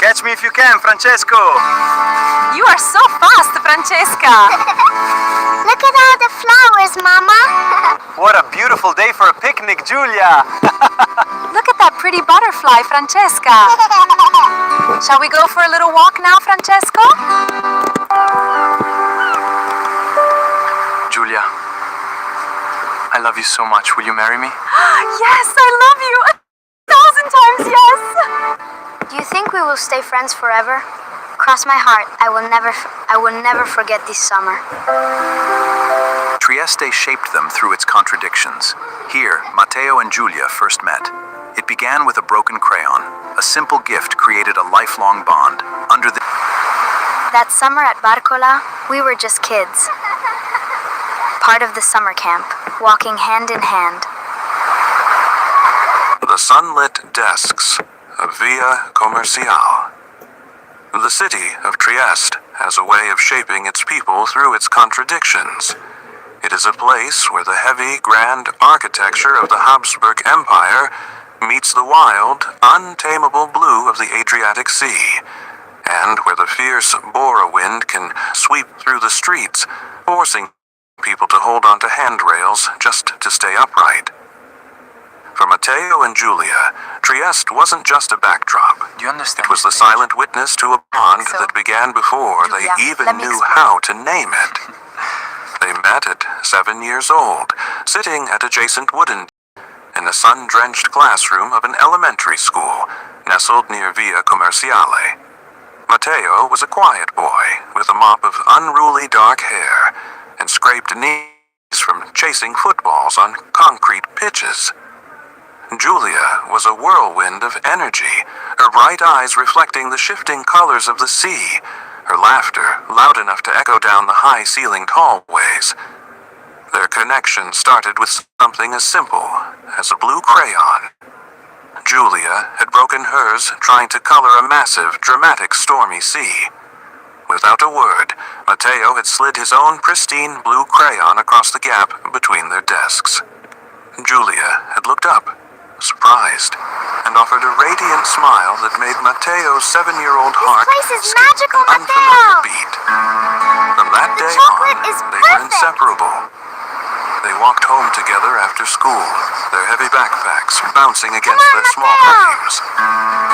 Catch me if you can, Francesco! You are so fast, Francesca! Look at all the flowers, Mama! What a beautiful day for a picnic, Giulia! Look at that pretty butterfly, Francesca! Shall we go for a little walk now, Francesco? Giulia, I love you so much. Will you marry me? Yes, I love you! 1,000 times yes! Do you think we will stay friends forever? Cross my heart, I will never forget this summer. Trieste shaped them through its contradictions. Here, Matteo and Giulia first met. It began with a broken crayon. A simple gift created a lifelong bond. That summer at Barcola, we were just kids. Part of the summer camp, walking hand in hand. The sunlit desks of Via Commerciale. The city of Trieste has a way of shaping its people through its contradictions. It is a place where the heavy, grand architecture of the Habsburg Empire meets the wild, untamable blue of the Adriatic Sea, and where the fierce Bora wind can sweep through the streets, forcing people to hold onto handrails just to stay upright. For Matteo and Giulia, Trieste wasn't just a backdrop. Do you understand? It was the silent witness to a bond that began before Giulia, they even let me knew explain. how to name it. They met at 7 years old, sitting at adjacent wooden in the sun-drenched classroom of an elementary school nestled near Via Commerciale. Matteo was a quiet boy with a mop of unruly dark hair and scraped knees from chasing footballs on concrete pitches. Giulia was a whirlwind of energy, her bright eyes reflecting the shifting colors of the sea, her laughter loud enough to echo down the high-ceilinged hallways. Their connection started with something as simple as a blue crayon. Giulia had broken hers trying to color a massive, dramatic, stormy sea. Without a word, Matteo had slid his own pristine blue crayon across the gap between their desks. Giulia had looked up, surprised, and offered a radiant smile that made Matteo's 7-year-old heart place is skip magical, an unfamiliar Matteo! beat. From that The day chocolate on, is they were perfect! inseparable. They walked home together after school, their heavy backpacks bouncing against their small Matteo! frames.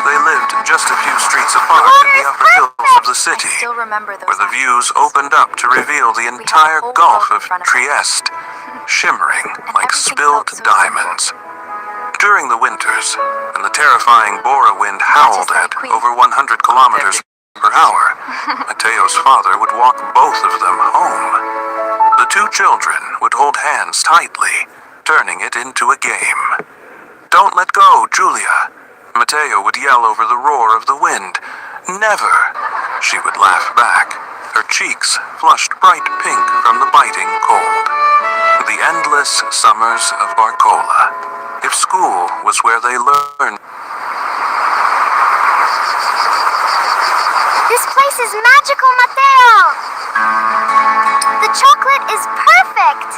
They lived just a few streets apart in the upper hills of the city, I still remember those where the views afternoons. opened up to reveal the had a entire whole Gulf world in of front of us. Trieste, shimmering like everything spilled felt so diamonds. During the winters, when the terrifying Bora wind howled like at Queen. over 100 kilometers per hour, Matteo's father would walk both of them home. The two children would hold hands tightly, turning it into a game. "Don't let go, Giulia," Matteo would yell over the roar of the wind. "Never," she would laugh back, her cheeks flushed bright pink from the biting cold. The endless summers of Barcola. If school was where they learned, This place is magical, Matteo! The chocolate is perfect!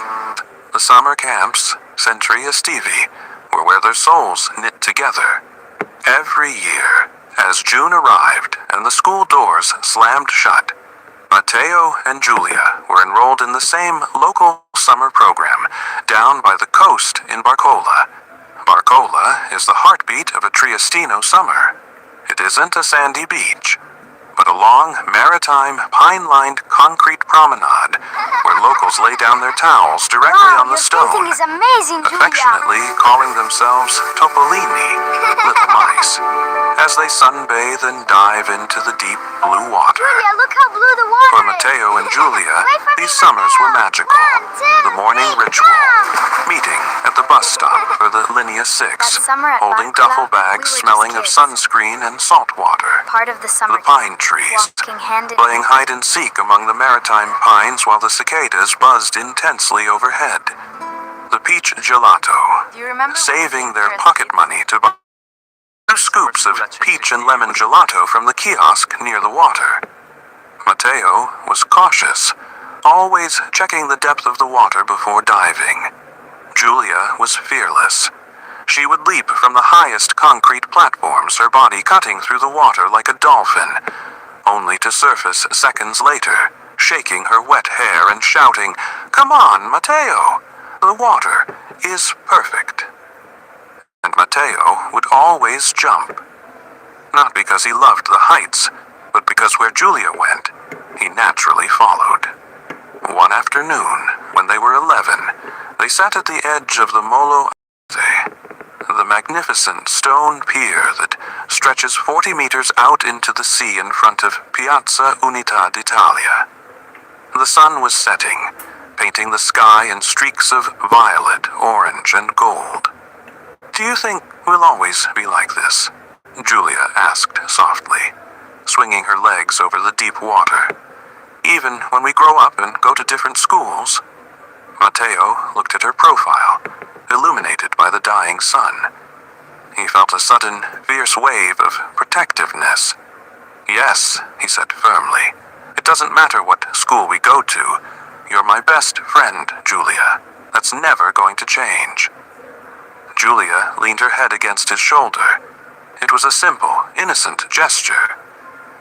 the summer camps, Centri Estivi, were where their souls knit together. Every year, as June arrived and the school doors slammed shut, Matteo and Giulia were enrolled in the same local summer program down by the coast in Barcola. Barcola is the heartbeat of a Triestino summer. It isn't a sandy beach, but a long, maritime, pine-lined concrete promenade where locals lay down their towels directly on the your stone, painting is amazing, Giulia! affectionately calling themselves Topolini, little mice, as they sunbathe and dive into the deep blue water. Giulia, look how blue the water For is! Matteo and Giulia, Wait for me, these summers were Matteo! magical. 1, 2, The morning 3, ritual, come! meeting at the bus stop for the Linea 6, That summer at holding Barcola, duffel bags we were just smelling of kids. sunscreen and salt water. Part of the summer The pine trees, walking hand in playing hide and seek among the maritime pines while the cicadas buzzed intensely overhead. The peach gelato, Do you remember? saving their pocket money to buy 2 scoops of peach and lemon gelato from the kiosk near the water. Matteo was cautious, always checking the depth of the water before diving. Giulia was fearless. she would leap from the highest concrete platforms, her body cutting through the water like a dolphin, only to surface seconds later, shaking her wet hair and shouting, "Come on, Matteo! The water is perfect." And Matteo would always jump. Not because he loved the heights, but because where Giulia went, he naturally followed. One afternoon, when they were 11, they sat at the edge of the Molo Arte, the magnificent stone pier that stretches 40 meters out into the sea in front of Piazza Unità d'Italia. The sun was setting, painting the sky in streaks of violet, orange, and gold. "Do you think we'll always be like this?" Giulia asked softly, swinging her legs over the deep water. "Even when we grow up and go to different schools?" Matteo looked at her profile, illuminated by the dying sun. He felt a sudden, fierce wave of protectiveness. "Yes," he said firmly. "It doesn't matter what school we go to. You're my best friend, Giulia. That's never going to change." Giulia leaned her head against his shoulder. It was a simple, innocent gesture.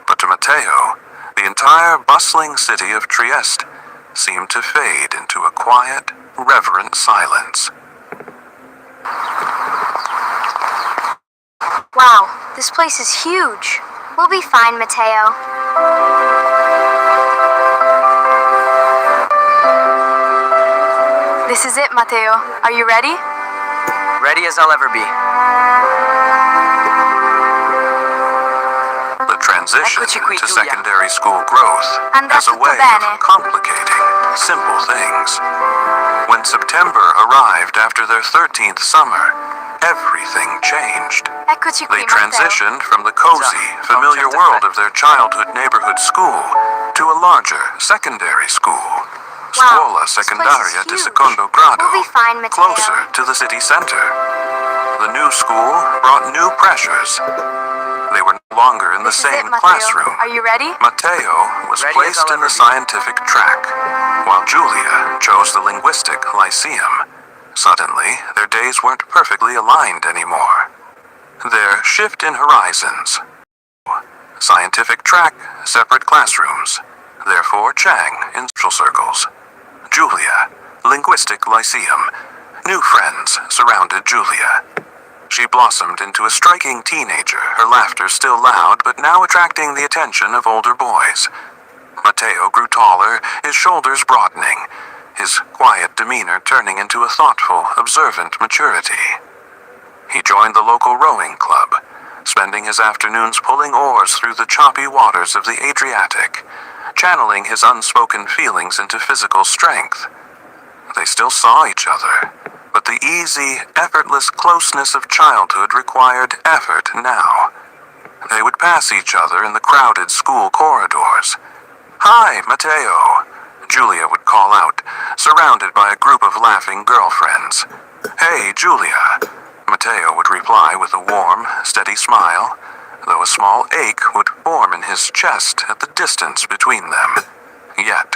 But to Matteo, the entire bustling city of Trieste seemed to fade into a quiet, reverent silence. Wow, this place is huge. We'll be fine, Matteo. This is it, Matteo. Are you ready? Ready as I'll ever be. The transition Eccoci qui, to Giulia. secondary school growth Andrà has a tutto way bene? of complicating simple things. When September arrived after their 13th summer, everything changed. Eccoci qui, They Matteo. transitioned from the cozy, Esatto, familiar certo world effetto. of their childhood neighborhood school to a larger secondary school. Scuola this place is Secondaria di huge. Secondo Grado, We'll be fine, Matteo. closer to the city center. The new school brought new pressures. They were no longer in the This is it, same Matteo. classroom. Are you ready? Matteo was Ready as placed I'll in the ever be. scientific track, while Giulia chose the linguistic lyceum. Suddenly, their days weren't perfectly aligned anymore. Their shift in horizons. Scientific track, separate classrooms. Therefore, Chang in social circles. Giulia, linguistic lyceum. New friends surrounded Giulia. She blossomed into a striking teenager, her laughter still loud, but now attracting the attention of older boys. Matteo grew taller, his shoulders broadening, his quiet demeanor turning into a thoughtful, observant maturity. He joined the local rowing club, spending his afternoons pulling oars through the choppy waters of the Adriatic, channeling his unspoken feelings into physical strength. They still saw each other, but the easy, effortless closeness of childhood required effort now. They would pass each other in the crowded school corridors. "Hi, Matteo," Giulia would call out, surrounded by a group of laughing girlfriends. "Hey, Giulia," Matteo would reply with a warm, steady smile, though a small ache would form in his chest at the distance between them. Yet,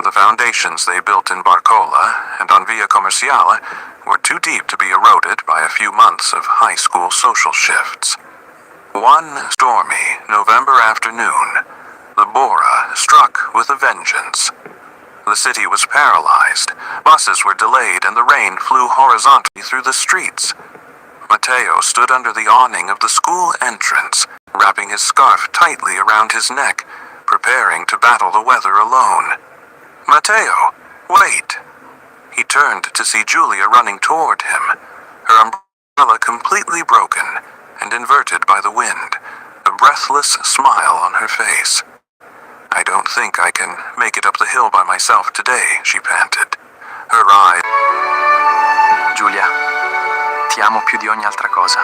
the foundations they built in Barcola and on Via Commerciale were too deep to be eroded by a few months of high school social shifts. One stormy November afternoon, the Bora struck with a vengeance. The city was paralyzed, buses were delayed, and the rain flew horizontally through the streets. Matteo stood under the awning of the school entrance, wrapping his scarf tightly around his neck, preparing to battle the weather alone. "Matteo, wait!" He turned to see Giulia running toward him, her umbrella completely broken and inverted by the wind, a breathless smile on her face. "I don't think I can make it up the hill by myself today," she panted. Her eyes... Giulia, ti amo più di ogni altra cosa.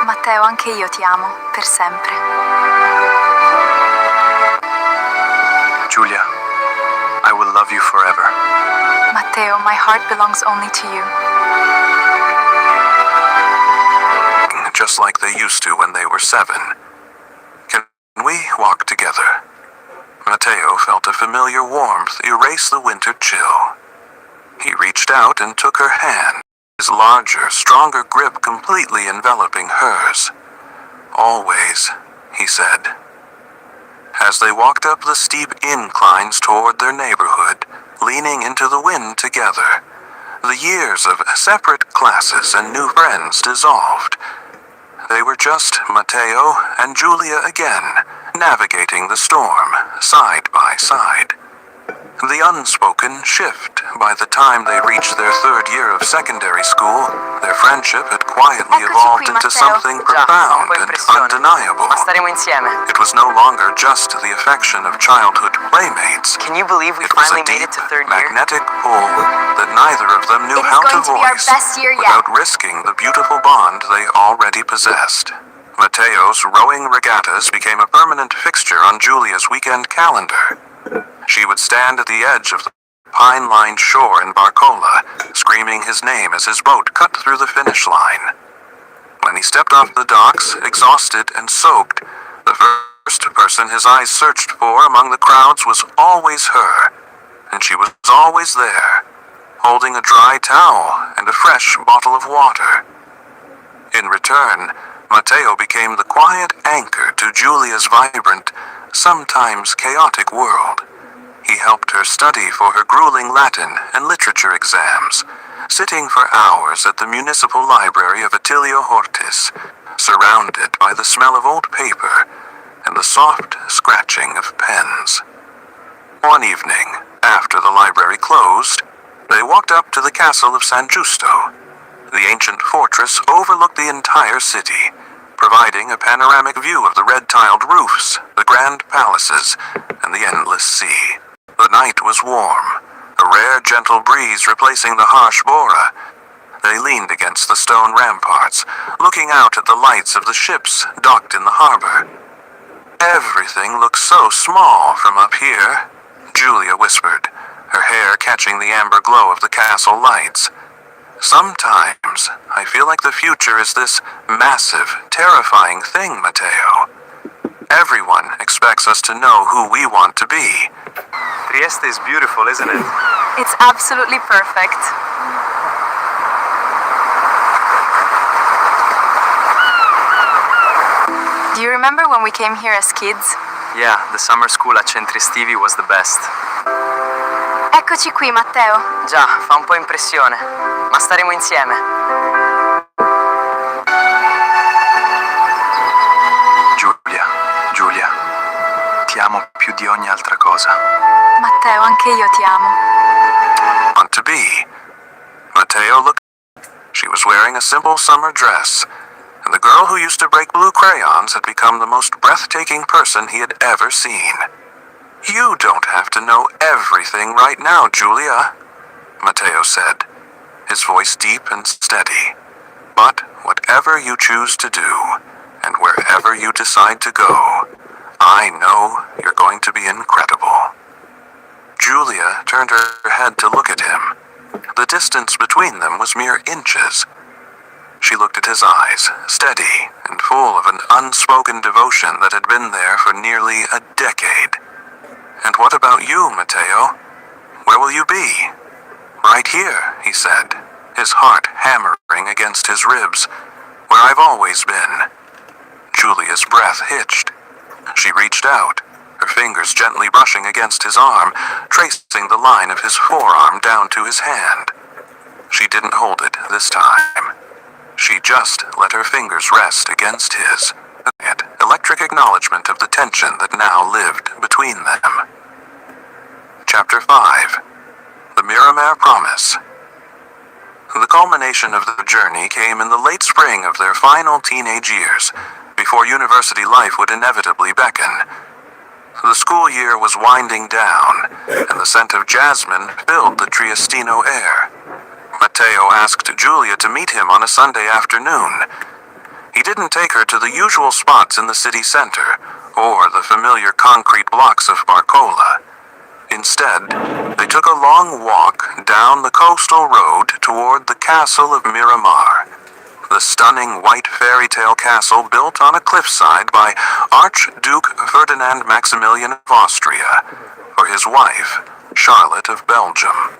Matteo, anche io ti amo, per sempre. Giulia, I will love you forever. Matteo, my heart belongs only to you. just like they used to when they were 7. Can we walk together? Matteo felt a familiar warmth erase the winter chill. He reached out and took her hand. larger, stronger grip completely enveloping hers. "Always," he said. As they walked up the steep inclines toward their neighborhood, leaning into the wind together, the years of separate classes and new friends dissolved. They were just Matteo and Giulia again, navigating the storm, side by side. The unspoken shift. By the time they reached their third year of secondary school, their friendship had quietly Eccoci evolved qui, into Matteo. something Già, fa un profound po' and impressione. undeniable. Ma staremo insieme. It was no longer just the affection of childhood playmates. Can you believe we It was a finally made deep, it to third year? magnetic pull that neither of them knew It is how to going to be our voice best year yet. without risking the beautiful bond they already possessed. Matteo's rowing regattas became a permanent fixture on Giulia's weekend calendar. She would stand at the edge of the pine-lined shore in Barcola, screaming his name as his boat cut through the finish line. When he stepped off the docks, exhausted and soaked, the first person his eyes searched for among the crowds was always her, and she was always there, holding a dry towel and a fresh bottle of water. In return, Matteo became the quiet anchor to Giulia's vibrant, sometimes chaotic world. He helped her study for her grueling Latin and literature exams, sitting for hours at the municipal library of Attilio Hortis, surrounded by the smell of old paper and the soft scratching of pens. One evening, after the library closed, they walked up to the castle of San Giusto. The ancient fortress overlooked the entire city, providing a panoramic view of the red-tiled roofs, the grand palaces, and the endless sea. The night was warm, a rare gentle breeze replacing the harsh bora. They leaned against the stone ramparts, looking out at the lights of the ships docked in the harbor. "Everything looks so small from up here," Giulia whispered, her hair catching the amber glow of the castle lights. "Sometimes I feel like the future is this massive, terrifying thing, Matteo. Everyone expects us to know who we want to be." Trieste is beautiful, isn't it? It's absolutely perfect. Do you remember when we came here as kids? Yeah, the summer school at Centri Estivi was the best. Eccoci qui, Matteo. Già, fa un po' impressione. Ma staremo insieme. Giulia, ti amo più di ogni altra cosa. Matteo, anche io ti amo. Want to be. Matteo looked. She was wearing a simple summer dress, and the girl who used to break blue crayons had become the most breathtaking person he had ever seen. "You don't have to know everything right now, Giulia," Matteo said, his voice deep and steady. "But whatever you choose to do, and wherever you decide to go, I know you're going to be incredible." Giulia turned her head to look at him. The distance between them was mere inches. She looked at his eyes, steady and full of an unspoken devotion that had been there for nearly a decade. "And what about you, Matteo? Where will you be?" "Right here," he said, his heart hammering against his ribs. "Where I've always been." Giulia's breath hitched. She reached out, her fingers gently brushing against his arm, tracing the line of his forearm down to his hand. She didn't hold it this time. She just let her fingers rest against his, an electric acknowledgement of the tension that now lived between them. Chapter 5. The Miramare Promise. The culmination of their journey came in the late spring of their final teenage years, before university life would inevitably beckon. The school year was winding down, and the scent of jasmine filled the Triestino air. Matteo asked Giulia to meet him on a Sunday afternoon. He didn't take her to the usual spots in the city center, or the familiar concrete blocks of Barcola. Instead, they took a long walk down the coastal road toward the castle of Miramar, the stunning white fairy tale castle built on a cliffside by Archduke Ferdinand Maximilian of Austria for his wife, Charlotte of Belgium.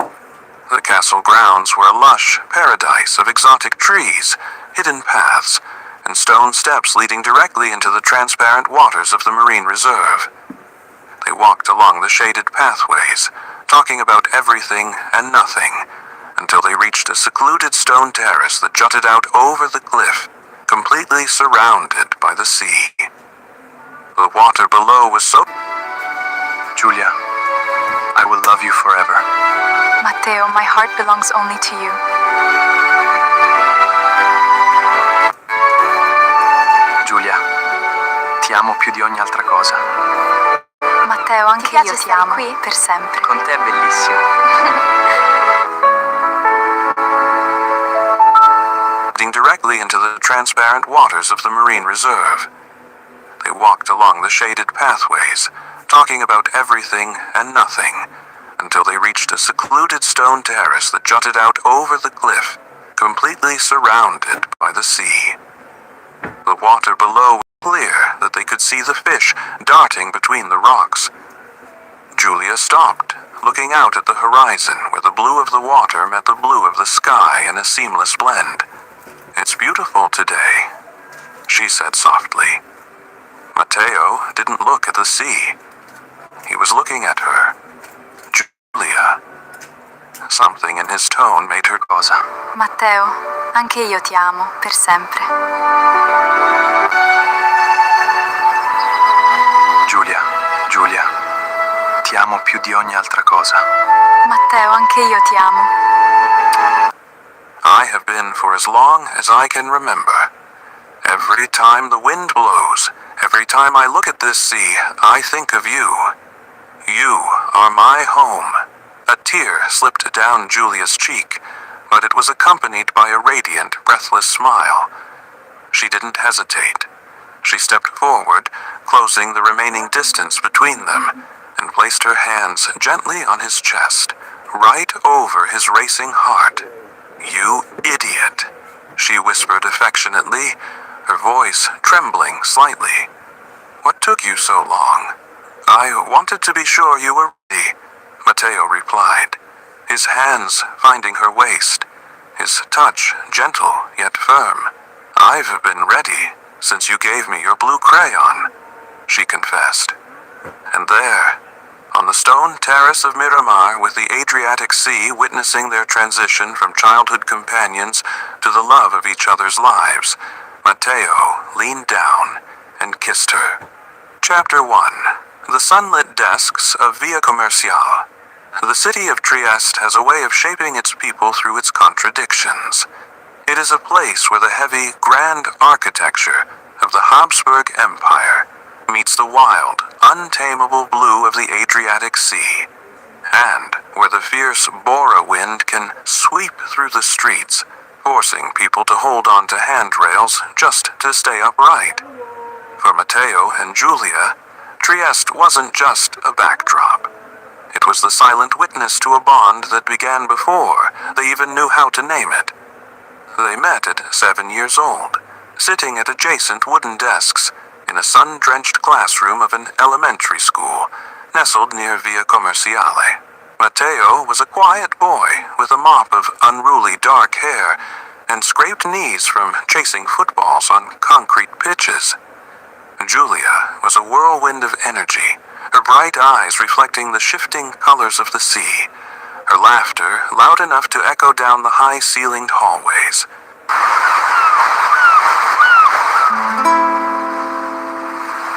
The castle grounds were a lush paradise of exotic trees, hidden paths, and stone steps leading directly into the transparent waters of the marine reserve. They walked along the shaded pathways, talking about everything and nothing, until they reached a secluded stone terrace that jutted out over the cliff, completely surrounded by the sea. The water below was so... Giulia, I will love you forever. Matteo, my heart belongs only to you. Giulia, ti amo più di ogni altra cosa. Matteo, anche io ti amo qui per sempre. Con te è bellissimo. Leading directly into the transparent waters of the marine reserve. They walked along the shaded pathways, talking about everything and nothing, until they reached a secluded stone terrace that jutted out over the cliff, completely surrounded by the sea. The water below was clear that they could see the fish darting between the rocks. Giulia stopped, looking out at the horizon where the blue of the water met the blue of the sky in a seamless blend. "It's beautiful today," she said softly. Matteo didn't look at the sea. He was looking at her. Giulia. Something in his tone made her... Cosa? Matteo, anche io ti amo per sempre. Giulia, ti amo più di ogni altra cosa. Matteo, anche io ti amo. I have been for as long as I can remember. Every time the wind blows, every time I look at this sea, I think of you. You are my home. A tear slipped down Giulia's cheek, but it was accompanied by a radiant, breathless smile. She didn't hesitate. She stepped forward, closing the remaining distance between them, and placed her hands gently on his chest, right over his racing heart. "You idiot," she whispered affectionately, her voice trembling slightly. "What took you so long?" "I wanted to be sure you were ready," Matteo replied, his hands finding her waist, his touch gentle yet firm. "I've been ready since you gave me your blue crayon," she confessed. And there, on the stone terrace of Miramar, with the Adriatic Sea witnessing their transition from childhood companions to the love of each other's lives, Matteo leaned down and kissed her. Chapter 1. The sunlit desks of Via Commerciale. The city of Trieste has a way of shaping its people through its contradictions. It is a place where the heavy, grand architecture of the Habsburg Empire meets the wild, untamable blue of the Adriatic Sea, and where the fierce Bora wind can sweep through the streets, forcing people to hold on to handrails just to stay upright. For Matteo and Giulia, Trieste wasn't just a backdrop. It was the silent witness to a bond that began before they even knew how to name it. They met at 7 years old, sitting at adjacent wooden desks in a sun-drenched classroom of an elementary school, nestled near Via Commerciale. Matteo was a quiet boy with a mop of unruly dark hair and scraped knees from chasing footballs on concrete pitches. Giulia was a whirlwind of energy, her bright eyes reflecting the shifting colors of the sea, her laughter loud enough to echo down the high-ceilinged hallways.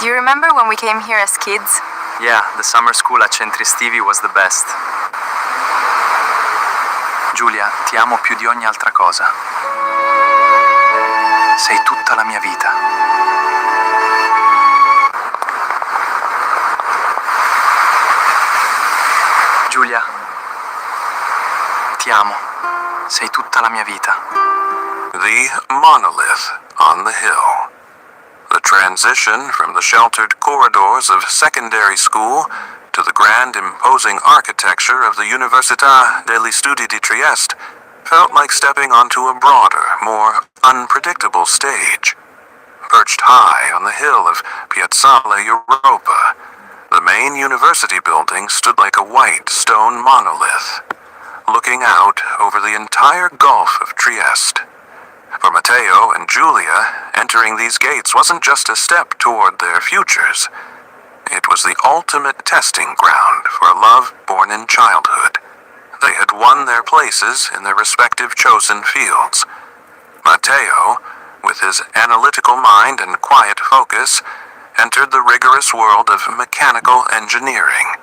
Do you remember when we came here as kids? Yeah, the summer school at Centri Estivi was the best. Giulia, ti amo più di ogni altra cosa. Sei tutta la mia vita. Giulia, ti amo. Sei tutta la mia vita. The monolith on the hill. The transition from the sheltered corridors of secondary school to the grand, imposing architecture of the Università degli Studi di Trieste felt like stepping onto a broader, more unpredictable stage. Perched high on the hill of Piazzale Europa, the main university building stood like a white stone monolith. looking out over the entire Gulf of Trieste. For Matteo and Giulia, entering these gates wasn't just a step toward their futures. It was the ultimate testing ground for a love born in childhood. They had won their places in their respective chosen fields. Matteo, with his analytical mind and quiet focus, entered the rigorous world of mechanical engineering.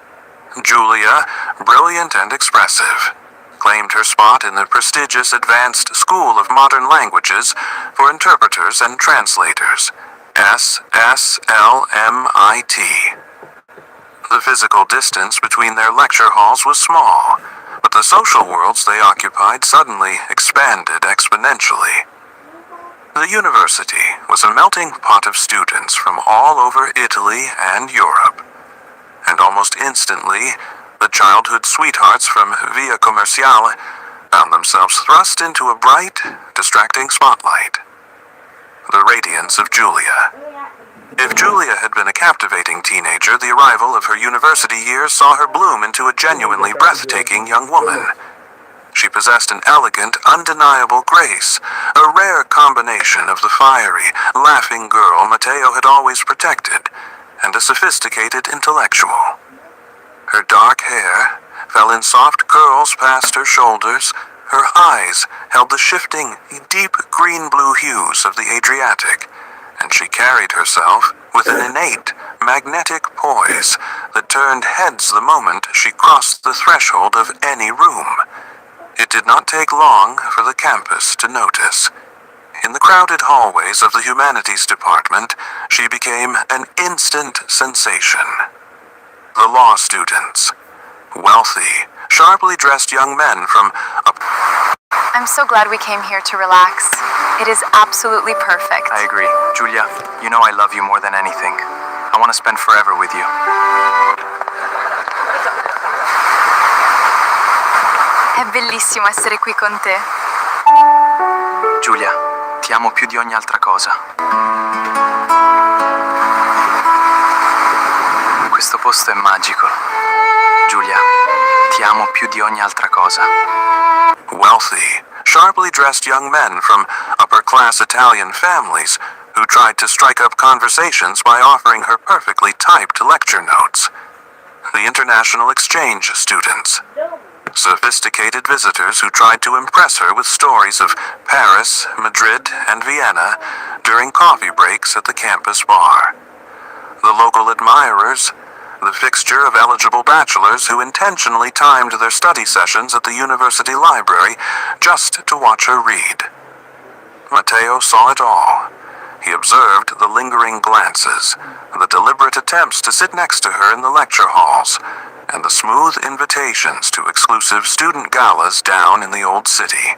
Giulia, brilliant and expressive, claimed her spot in the prestigious Advanced School of Modern Languages for Interpreters and Translators, SSLMIT. The physical distance between their lecture halls was small, but the social worlds they occupied suddenly expanded exponentially. The university was a melting pot of students from all over Italy and Europe, and almost instantly, the childhood sweethearts from Via Commerciale found themselves thrust into a bright, distracting spotlight. The radiance of Giulia. If Giulia had been a captivating teenager, the arrival of her university years saw her bloom into a genuinely breathtaking young woman. She possessed an elegant, undeniable grace, a rare combination of the fiery, laughing girl Matteo had always protected, and a sophisticated intellectual. Her dark hair fell in soft curls past her shoulders. Her eyes held the shifting, deep green-blue hues of the Adriatic, and she carried herself with an innate, magnetic poise that turned heads the moment she crossed the threshold of any room. It did not take long for the campus to notice. In the crowded hallways of the humanities department, she became an instant sensation. The law students, wealthy, sharply dressed young men from a... I'm so glad we came here to relax. It is absolutely perfect. I agree. Giulia, you know I love you more than anything. I want to spend forever with you. È bellissimo essere qui con te. Giulia, ti amo più di ogni altra cosa. Questo posto è magico. Giulia, ti amo più di ogni altra cosa. Wealthy, sharply dressed young men from upper-class Italian families who tried to strike up conversations by offering her perfectly typed lecture notes. The international exchange students. Sophisticated visitors who tried to impress her with stories of Paris, Madrid, and Vienna during coffee breaks at the campus bar. The local admirers, the fixture of eligible bachelors who intentionally timed their study sessions at the university library just to watch her read. Matteo saw it all. He observed the lingering glances, the deliberate attempts to sit next to her in the lecture halls, and the smooth invitations to exclusive student galas down in the old city.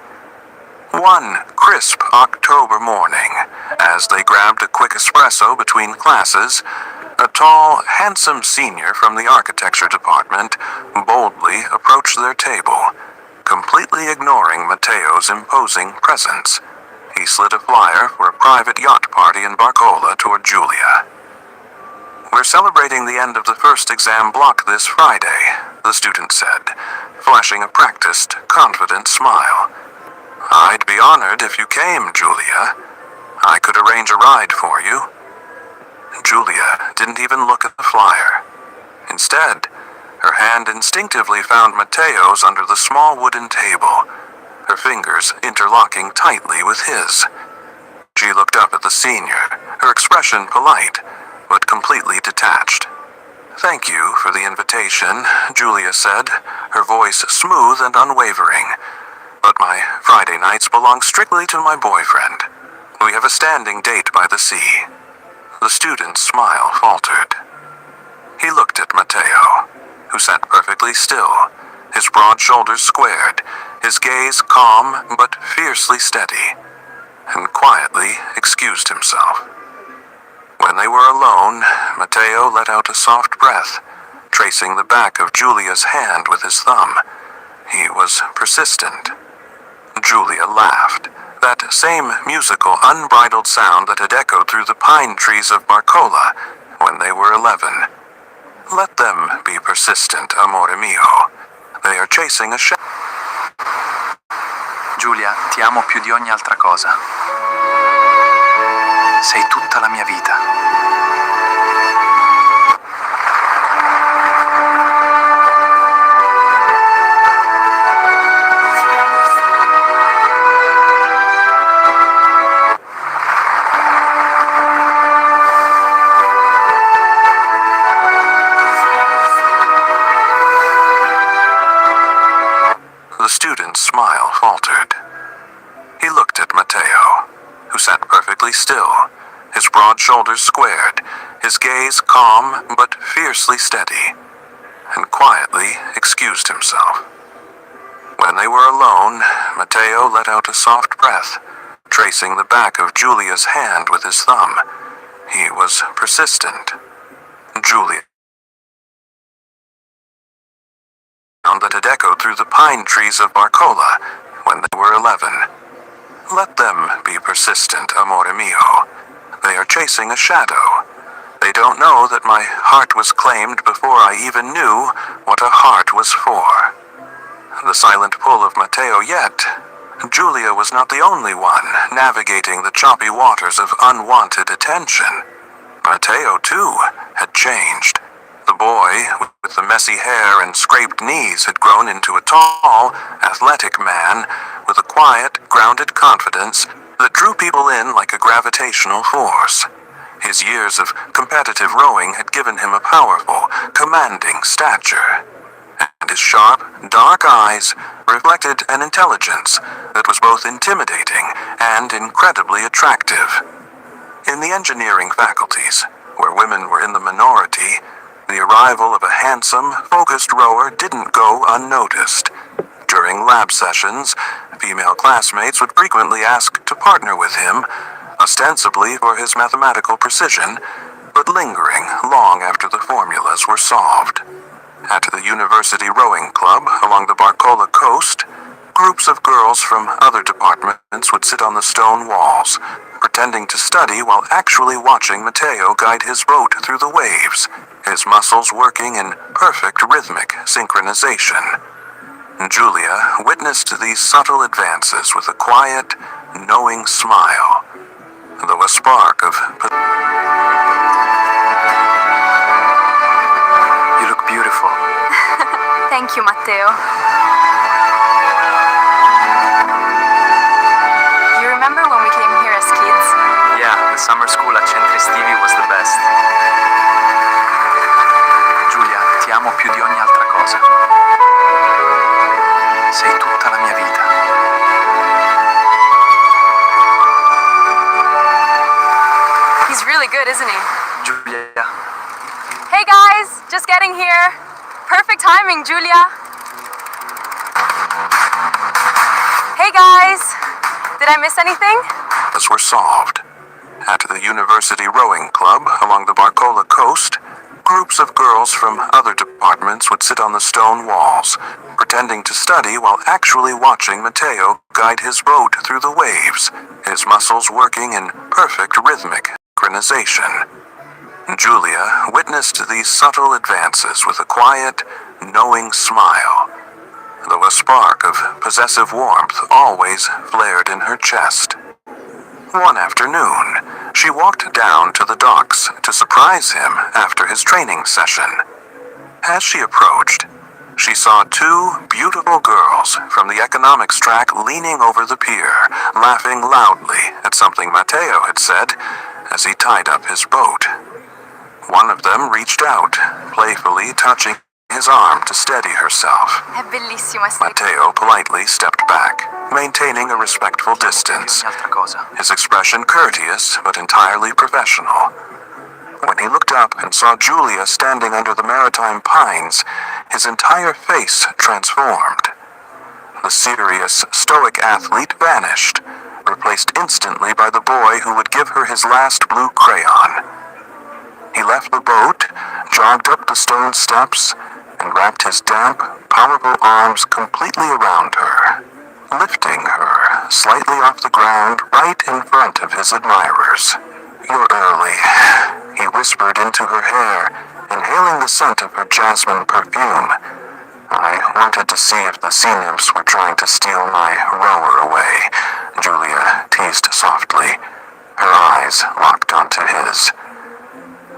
One crisp October morning, as they grabbed a quick espresso between classes, a tall, handsome senior from the architecture department boldly approached their table, completely ignoring Matteo's imposing presence. He slid a flyer for a private yacht party in Barcola toward Giulia. "We're celebrating the end of the first exam block this Friday," the student said, flashing a practiced, confident smile. "I'd be honored if you came, Giulia. I could arrange a ride for you." Giulia didn't even look at the flyer. Instead, her hand instinctively found Matteo's under the small wooden table, her fingers interlocking tightly with his. She looked up at the senior, her expression polite, but completely detached. "Thank you for the invitation," Giulia said, her voice smooth and unwavering. "But my Friday nights belong strictly to my boyfriend. We have a standing date by the sea." The student's smile faltered. He looked at Matteo, who sat perfectly still, his broad shoulders squared, his gaze calm but fiercely steady, and quietly excused himself. When they were alone, Matteo let out a soft breath, tracing the back of Giulia's hand with his thumb. He was persistent. Giulia laughed, that same musical, unbridled sound that had echoed through the pine trees of Barcola when they were 11. "Let them be persistent, amore mio. They are chasing a shadow." Giulia, ti amo più di ogni altra cosa. Sei tutta la mia vita. The student's smile faltered. He looked at Matteo, who sat perfectly still, his broad shoulders squared, his gaze calm but fiercely steady, and quietly excused himself. When they were alone, Matteo let out a soft breath, tracing the back of Giulia's hand with his thumb. He was persistent. Giulia sound that had echoed through the pine trees of Barcola when they were 11. Let them be persistent, amore mio. They are chasing a shadow. They don't know that my heart was claimed before I even knew what a heart was for. The silent pull of Matteo yet. Giulia was not the only one navigating the choppy waters of unwanted attention. Matteo, too, had changed. The boy, with the messy hair and scraped knees, had grown into a tall, athletic man with a quiet, grounded confidence that drew people in like a gravitational force. His years of competitive rowing had given him a powerful, commanding stature, and his sharp, dark eyes reflected an intelligence that was both intimidating and incredibly attractive. In the engineering faculties, where women were in the minority, the arrival of a handsome, focused rower didn't go unnoticed. During lab sessions, female classmates would frequently ask to partner with him, ostensibly for his mathematical precision, but lingering long after the formulas were solved. At the University Rowing Club along the Barcola coast, groups of girls from other departments would sit on the stone walls, pretending to study while actually watching Matteo guide his boat through the waves, his muscles working in perfect rhythmic synchronization. Giulia witnessed these subtle advances with a quiet, knowing smile, though a spark of... You look beautiful. Thank you, Matteo. You remember when we came here as kids? Yeah, the summer school at Centri Estivi was the best. Giulia, ti amo più di ogni altra cosa. Sei tutta la mia vita. He's really good, isn't he? Giulia, Hey guys, just getting here. Perfect timing, Giulia. Hey guys, did I miss anything? were solved. At the University Rowing Club along the Barcola coast, groups of girls from other departments would sit on the stone walls, pretending to study while actually watching Matteo guide his boat through the waves, his muscles working in perfect rhythmic synchronization. Giulia witnessed these subtle advances with a quiet, knowing smile, though a spark of possessive warmth always flared in her chest. One afternoon, she walked down to the docks to surprise him after his training session. As she approached, she saw two beautiful girls from the economics track leaning over the pier, laughing loudly at something Matteo had said as he tied up his boat. One of them reached out, playfully touching his arm to steady herself. È bellissimo essere Matteo politely stepped back, maintaining a respectful distance, Ogni altra cosa. his expression courteous but entirely professional. When he looked up and saw Giulia standing under the maritime pines, his entire face transformed. The serious, stoic athlete vanished, replaced instantly by the boy who would give her his last blue crayon. He left the boat, jogged up the stone steps, and wrapped his damp, powerful arms completely around her, lifting her slightly off the ground right in front of his admirers. "You're early," he whispered into her hair, inhaling the scent of her jasmine perfume. I wanted to see if the sea nymphs were trying to steal my rower away, Julia teased softly. Her eyes locked onto his.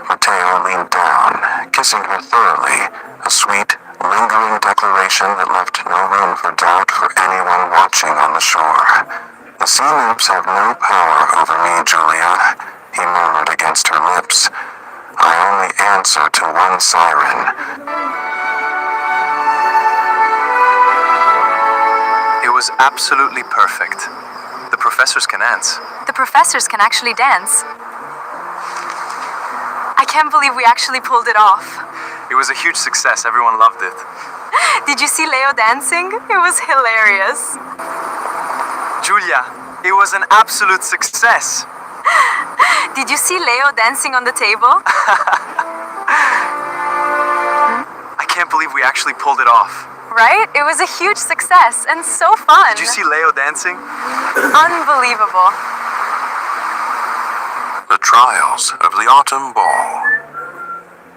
Matteo leaned down, kissing her thoroughly, a sweet, lingering declaration that left no room for doubt for anyone watching on the shore. The sea nymphs have no power over me, Julia, he murmured against her lips. I only answer to one siren. It was absolutely perfect. The professors can dance. The professors can actually dance. I can't believe we actually pulled it off. It was a huge success. Everyone loved it. Did you see Leo dancing? It was hilarious. Julia, it was an absolute success. Did you see Leo dancing on the table? I can't believe we actually pulled it off. Right? It was a huge success and so fun. Did you see Leo dancing? Unbelievable. The trials of the Autumn Ball.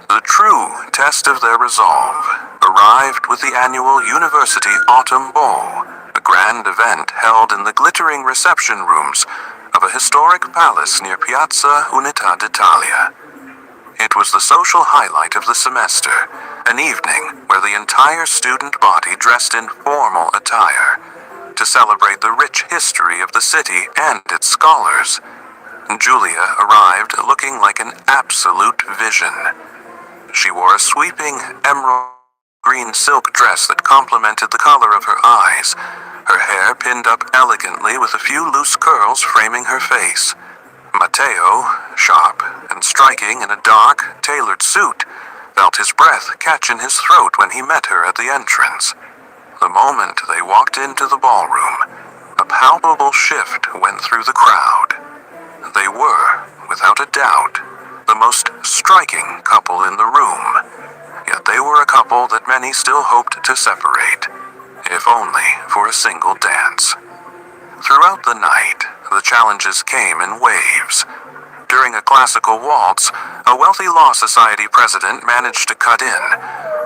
The true test of their resolve arrived with the annual University Autumn Ball, a grand event held in the glittering reception rooms of a historic palace near Piazza Unità d'Italia. It was the social highlight of the semester, an evening where the entire student body dressed in formal attire to celebrate the rich history of the city and its scholars. Julia arrived looking like an absolute vision. She wore a sweeping emerald green silk dress that complemented the color of her eyes, her hair pinned up elegantly with a few loose curls framing her face. Matteo, sharp and striking in a dark, tailored suit, felt his breath catch in his throat when he met her at the entrance. The moment they walked into the ballroom, a palpable shift went through the crowd. They were, without a doubt, the most striking couple in the room, yet they were a couple that many still hoped to separate, if only for a single dance. Throughout the night, the challenges came in waves. During a classical waltz, a wealthy Law Society president managed to cut in,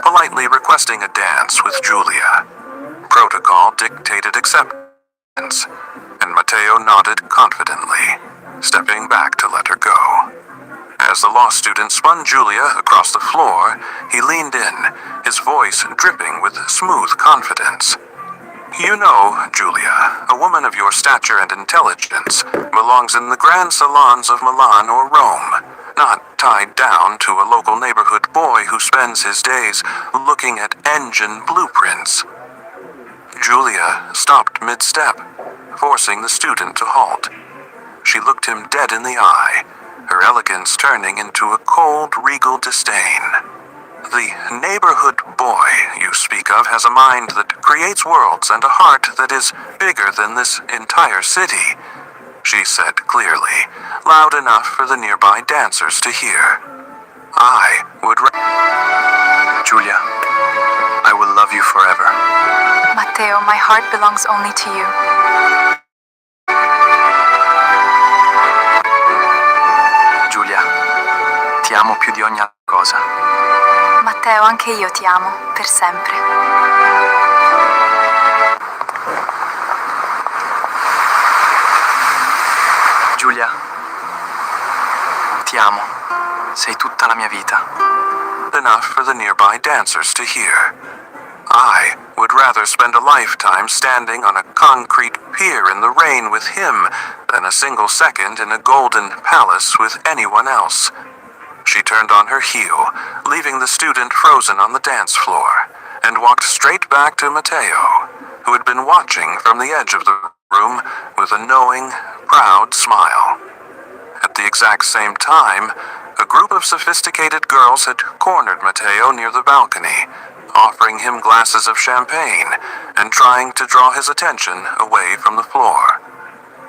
politely requesting a dance with Julia. Protocol dictated acceptance, and Matteo nodded confidently, stepping back to let her go. As the law student spun Julia across the floor, he leaned in, his voice dripping with smooth confidence. You know, Julia, a woman of your stature and intelligence belongs in the grand salons of Milan or Rome, not tied down to a local neighborhood boy who spends his days looking at engine blueprints. Julia stopped mid-step, forcing the student to halt. She looked him dead in the eye, her elegance turning into a cold, regal disdain. The neighborhood boy you speak of has a mind that creates worlds and a heart that is bigger than this entire city, she said clearly, loud enough for the nearby dancers to hear. I would Julia, I will love you forever. Matteo, my heart belongs only to you. Giulia, ti amo più di ogni altra cosa. Matteo, anche io ti amo, per sempre. Giulia, ti amo. Sei tutta la mia vita. enough for the nearby dancers to hear. I would rather spend a lifetime standing on a concrete pier in the rain with him than a single second in a golden palace with anyone else. She turned on her heel, leaving the student frozen on the dance floor, and walked straight back to Matteo, who had been watching from the edge of the room with a knowing, proud smile. At the exact same time, a group of sophisticated girls had cornered Matteo near the balcony, offering him glasses of champagne and trying to draw his attention away from the floor.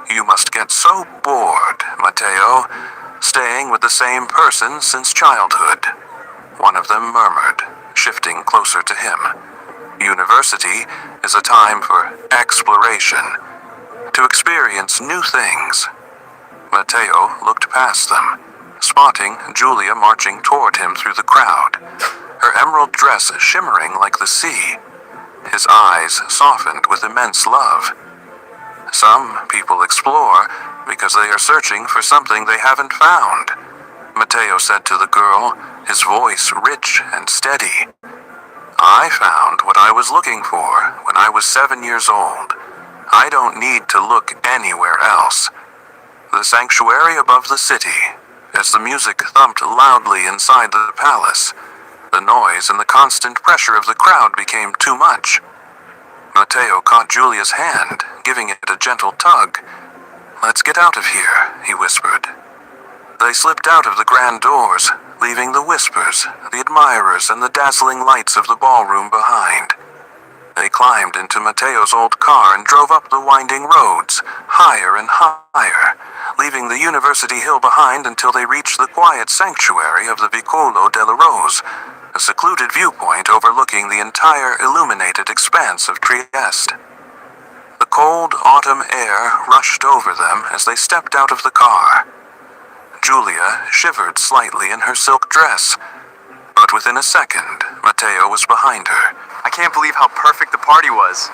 "You must get so bored, Matteo, staying with the same person since childhood," one of them murmured, shifting closer to him. University is a time for exploration, to experience new things. Matteo looked past them, spotting Julia marching toward him through the crowd, her emerald dress shimmering like the sea, his eyes softened with immense love. Some people explore because they are searching for something they haven't found, Matteo said to the girl, his voice rich and steady. I found what I was looking for when I was 7 years old. I don't need to look anywhere else. The sanctuary above the city, as the music thumped loudly inside the palace, the noise and the constant pressure of the crowd became too much. Matteo caught Giulia's hand, giving it a gentle tug. Let's get out of here, he whispered. They slipped out of the grand doors, leaving the whispers, the admirers, and the dazzling lights of the ballroom behind. They climbed into Matteo's old car and drove up the winding roads, higher and higher, leaving the University Hill behind until they reached the quiet sanctuary of the Vicolo della Rose, a secluded viewpoint overlooking the entire illuminated expanse of Trieste. The cold autumn air rushed over them as they stepped out of the car. Giulia shivered slightly in her silk dress, but within a second, Matteo was behind her. I can't believe how perfect the party was.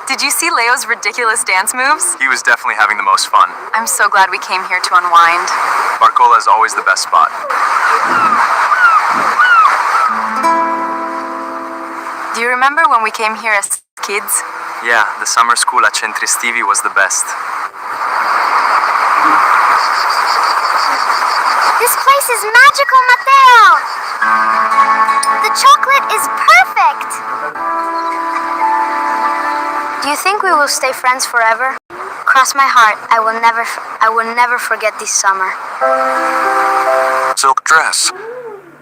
Did you see Leo's ridiculous dance moves? He was definitely having the most fun. I'm so glad we came here to unwind. Barcola is always the best spot. Do you remember when we came here as kids? Yeah, the summer school at Centri Estivi was the best. This place is magical, Matteo! The chocolate is perfect! Do you think we will stay friends forever? Cross my heart, I will never forget this summer. Silk dress,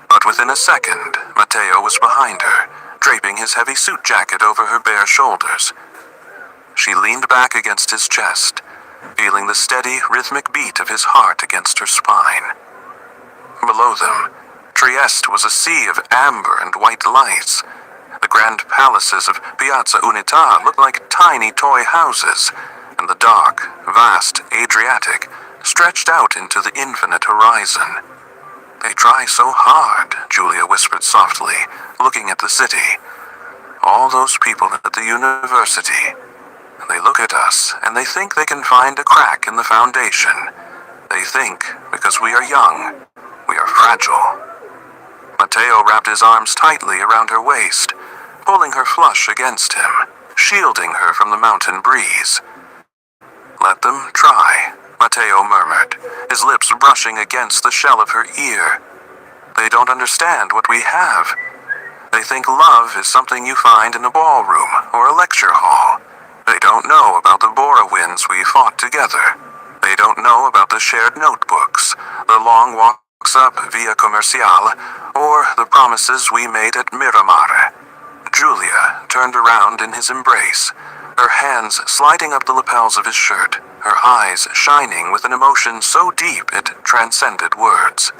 but within a second, Matteo was behind her, draping his heavy suit jacket over her bare shoulders. She leaned back against his chest, feeling the steady, rhythmic beat of his heart against her spine. Below them, Trieste was a sea of amber and white lights. The grand palaces of Piazza Unità looked like tiny toy houses, and the dark, vast Adriatic stretched out into the infinite horizon. They try so hard, Giulia whispered softly, looking at the city. All those people at the university. They look at us, and they think they can find a crack in the foundation. They think, because we are young, we are fragile. Matteo wrapped his arms tightly around her waist, pulling her flush against him, shielding her from the mountain breeze. Let them try, Matteo murmured, his lips brushing against the shell of her ear. They don't understand what we have. They think love is something you find in a ballroom or a lecture hall. They don't know about the Borowinds we fought together. They don't know about the shared notebooks, the long walks up Via Commerciale, or the promises we made at Miramare. Giulia turned around in his embrace, her hands sliding up the lapels of his shirt, her eyes shining with an emotion so deep it transcended words.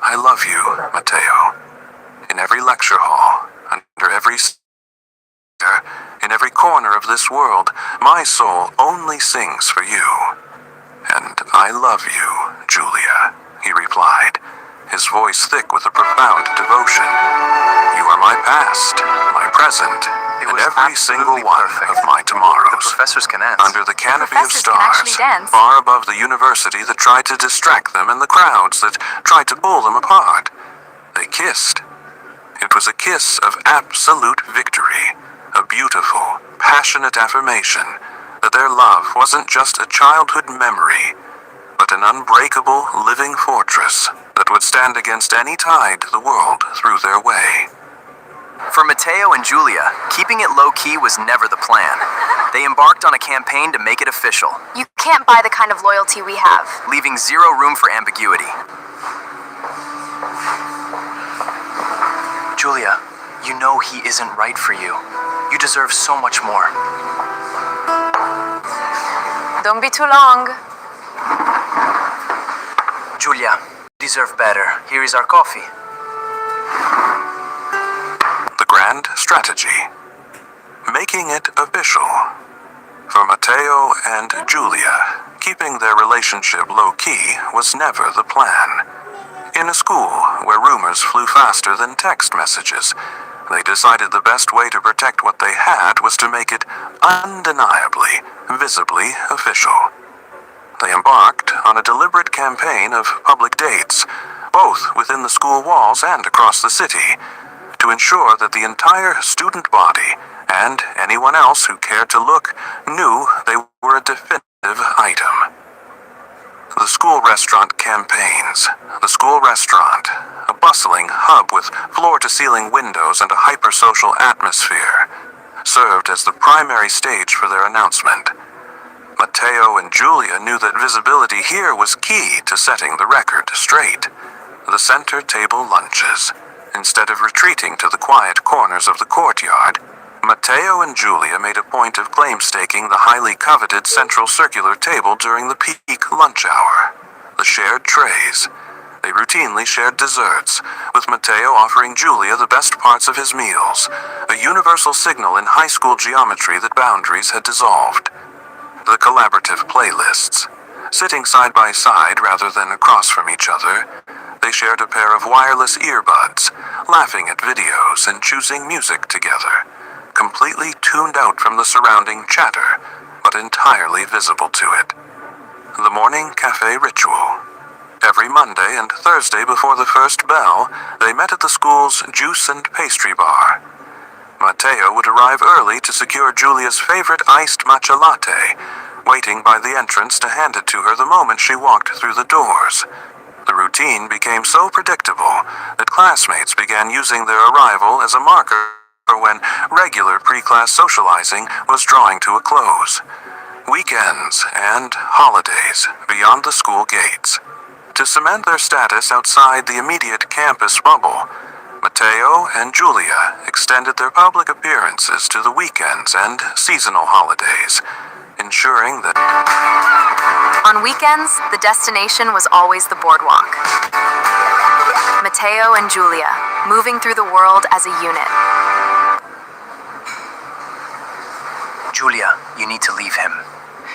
I love you, Matteo. In every lecture hall, under every stair, in every corner of this world, my soul only sings for you. And I love you, Giulia, he replied, his voice thick with a profound devotion. You are my past, my present, and every single one of my tomorrows. The professors can dance. Under the canopy of Professors can actually stars, dance. far above the university that tried to distract them and the crowds that tried to pull them apart, they kissed. It was a kiss of absolute victory, a beautiful, passionate affirmation that their love wasn't just a childhood memory, but an unbreakable, living fortress that would stand against any tide the world threw their way. For Matteo and Giulia, keeping it low-key was never the plan. They embarked on a campaign to make it official, You can't buy the kind of loyalty we have. leaving zero room for ambiguity. Giulia, you know he isn't right for you. You deserve so much more. Don't be too long. Giulia, you deserve better. Here is our coffee. The grand strategy. Making it official. For Matteo and Giulia, keeping their relationship low-key was never the plan. In a school where rumors flew faster than text messages, They decided the best way to protect what they had was to make it undeniably, visibly official. They embarked on a deliberate campaign of public dates, both within the school walls and across the city, to ensure that the entire student body and anyone else who cared to look knew they were a definitive item. The school restaurant campaigns. The school restaurant, a bustling hub with floor-to-ceiling windows and a hypersocial atmosphere, served as the primary stage for their announcement. Matteo and Giulia knew that visibility here was key to setting the record straight. The center table lunches. Instead of retreating to the quiet corners of the courtyard, Matteo and Giulia made a point of claim-staking the highly coveted central circular table during the peak lunch hour. The shared trays. They routinely shared desserts, with Matteo offering Giulia the best parts of his meals, a universal signal in high school geometry that boundaries had dissolved. The collaborative playlists. Sitting side by side rather than across from each other, they shared a pair of wireless earbuds, laughing at videos and choosing music together, completely tuned out from the surrounding chatter, but entirely visible to it. The morning cafe ritual. Every Monday and Thursday before the first bell, they met at the school's juice and pastry bar. Matteo would arrive early to secure Giulia's favorite iced matcha latte, waiting by the entrance to hand it to her the moment she walked through the doors. The routine became so predictable that classmates began using their arrival as a marker for when regular pre-class socializing was drawing to a close. Weekends and holidays beyond the school gates. To cement their status outside the immediate campus bubble, Matteo and Giulia extended their public appearances to the weekends and seasonal holidays, ensuring that On weekends, the destination was always the boardwalk. Matteo and Giulia, moving through the world as a unit. Giulia, you need to leave him.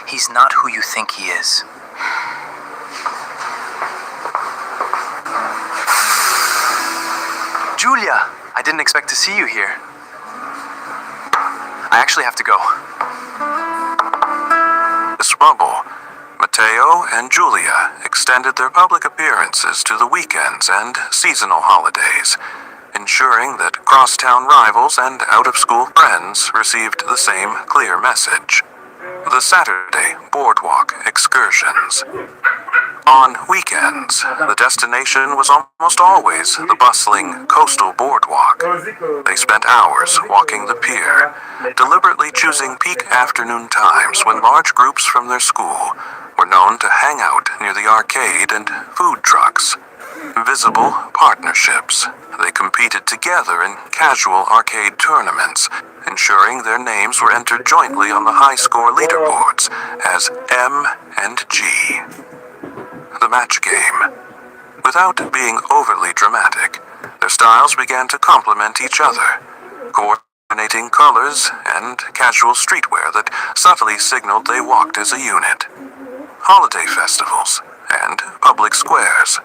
He's not who you think he is. Giulia, I didn't expect to see you here. I actually have to go. this bubble, Matteo and Giulia extended their public appearances to the weekends and seasonal holidays, ensuring that crosstown rivals and out-of-school friends received the same clear message. The Saturday Boardwalk Excursions. On weekends, the destination was almost always the bustling coastal boardwalk. They spent hours walking the pier, deliberately choosing peak afternoon times when large groups from their school were known to hang out near the arcade and food trucks. Visible partnerships. They competed together in casual arcade tournaments, ensuring their names were entered jointly on the high-score leaderboards as M and G. The match game. Without being overly dramatic, their styles began to complement each other, coordinating colors and casual streetwear that subtly signaled they walked as a unit. Holiday festivals and public squares.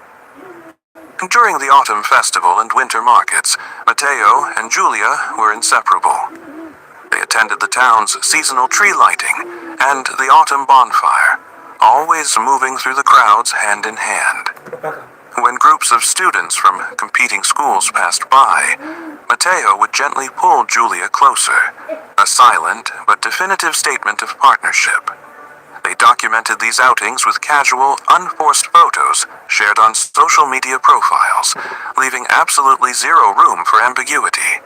During the autumn festival and winter markets, Matteo and Giulia were inseparable. They attended the town's seasonal tree lighting and the autumn bonfire, always moving through the crowds hand in hand. When groups of students from competing schools passed by, Matteo would gently pull Giulia closer, a silent but definitive statement of partnership. They documented these outings with casual, unforced photos shared on social media profiles, leaving absolutely zero room for ambiguity.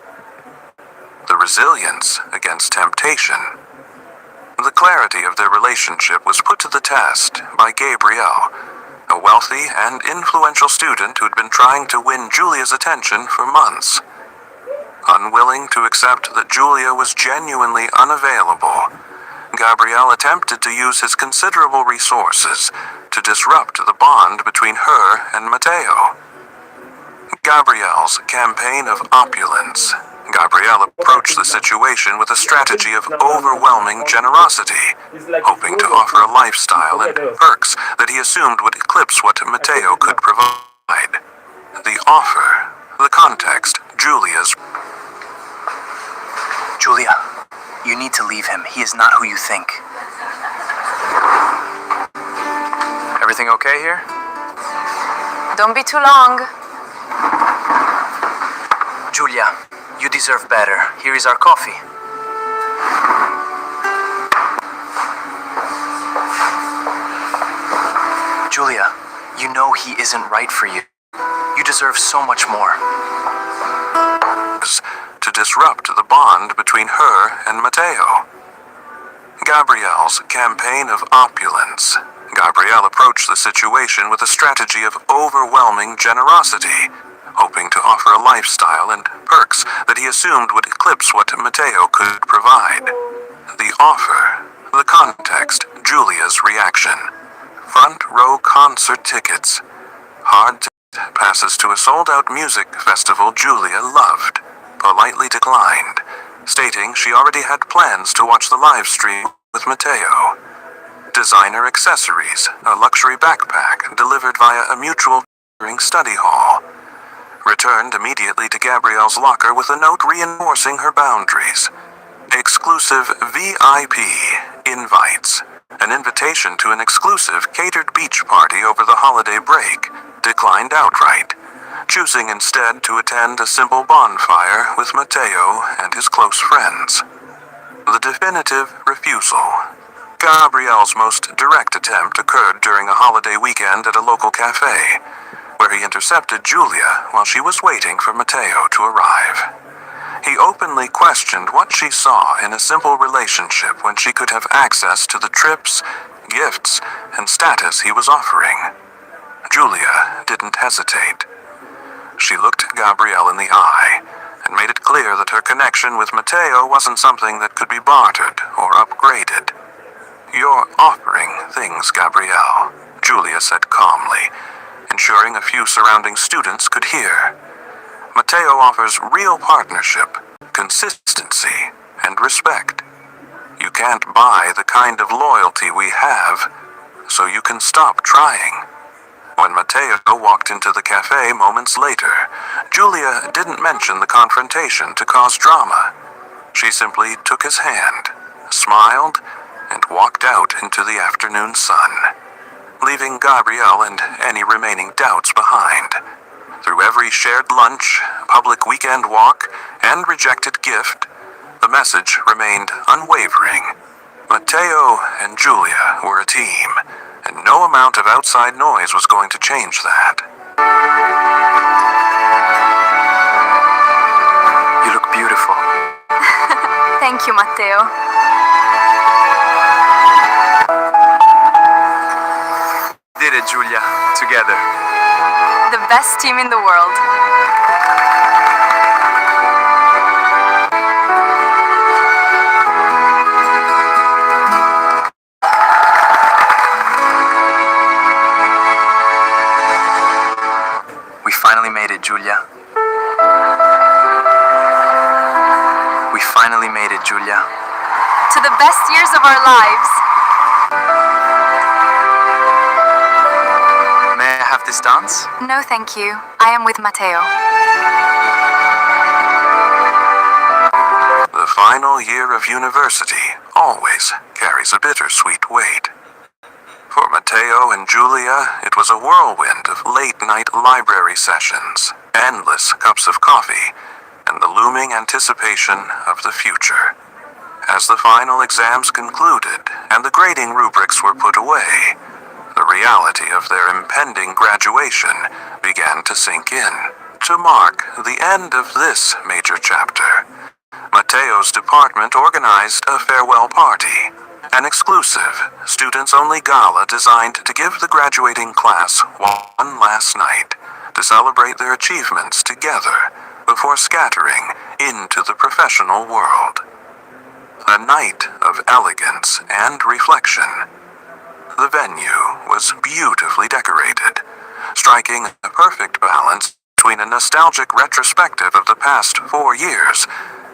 The resilience against temptation. The clarity of their relationship was put to the test by Gabrielle, a wealthy and influential student who'd been trying to win Giulia's attention for months. Unwilling to accept that Giulia was genuinely unavailable, Gabrielle attempted to use his considerable resources to disrupt the bond between her and Matteo. Gabrielle's campaign of opulence. Gabrielle approached the situation with a strategy of overwhelming generosity, hoping to offer a lifestyle and perks that he assumed would eclipse what Matteo could provide. The offer, the context, Giulia's you need to leave him. He is not who you think. Everything okay here? Don't be too long. Julia, you deserve better. Here is our coffee. Julia, you know he isn't right for you. You deserve so much more. To disrupt the bond between her and Matteo. Gabrielle's campaign of opulence. Gabrielle approached the situation with a strategy of overwhelming generosity, hoping to offer a lifestyle and perks that he assumed would eclipse what Matteo could provide. The offer, the context, Julia's reaction. Front row concert tickets. Hard ticket passes to a sold-out music festival Julia loved. Politely declined, stating she already had plans to watch the live stream with Matteo. Designer accessories, a luxury backpack delivered via a mutual study hall. Returned immediately to Gabrielle's locker with a note reinforcing her boundaries. Exclusive VIP invites. An invitation to an exclusive catered beach party over the holiday break. Declined outright, choosing instead to attend a simple bonfire with Matteo and his close friends. The definitive refusal. Gabrielle's most direct attempt occurred during a holiday weekend at a local cafe, where he intercepted Julia while she was waiting for Matteo to arrive. He openly questioned what she saw in a simple relationship when she could have access to the trips, gifts, and status he was offering. Julia didn't hesitate. She looked Gabrielle in the eye and made it clear that her connection with Matteo wasn't something that could be bartered or upgraded. "You're offering things, Gabrielle," Julia said calmly, ensuring a few surrounding students could hear. "Matteo offers real partnership, consistency, and respect. You can't buy the kind of loyalty we have, so you can stop trying." When Matteo walked into the cafe moments later, Julia didn't mention the confrontation to cause drama. She simply took his hand, smiled, and walked out into the afternoon sun, leaving Gabrielle and any remaining doubts behind. Through every shared lunch, public weekend walk, and rejected gift, the message remained unwavering. Matteo and Julia were a team, and no amount of outside noise was going to change that. You look beautiful. Thank you, Matteo. Did it, Julia. Together. The best team in the world. We finally made it, Julia. We finally made it, Julia. To the best years of our lives. May I have this dance? No, thank you. I am with Matteo. The final year of university always carries a bittersweet weight. For Matteo and Julia, it was a whirlwind of late-night library sessions, endless cups of coffee, and the looming anticipation of the future. As the final exams concluded and the grading rubrics were put away, the reality of their impending graduation began to sink in. To mark the end of this major chapter, Matteo's department organized a farewell party, an exclusive, students-only gala designed to give the graduating class one last night to celebrate their achievements together before scattering into the professional world. A night of elegance and reflection. The venue was beautifully decorated, striking a perfect balance between a nostalgic retrospective of the past 4 years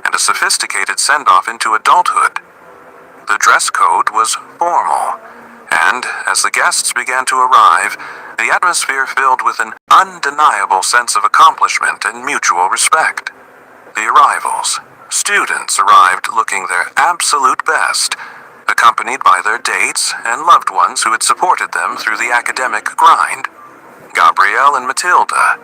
and a sophisticated send-off into adulthood. The dress code was formal, and as the guests began to arrive, the atmosphere filled with an undeniable sense of accomplishment and mutual respect. The arrivals, Students arrived looking their absolute best, accompanied by their dates and loved ones who had supported them through the academic grind. Gabriel and Matilda,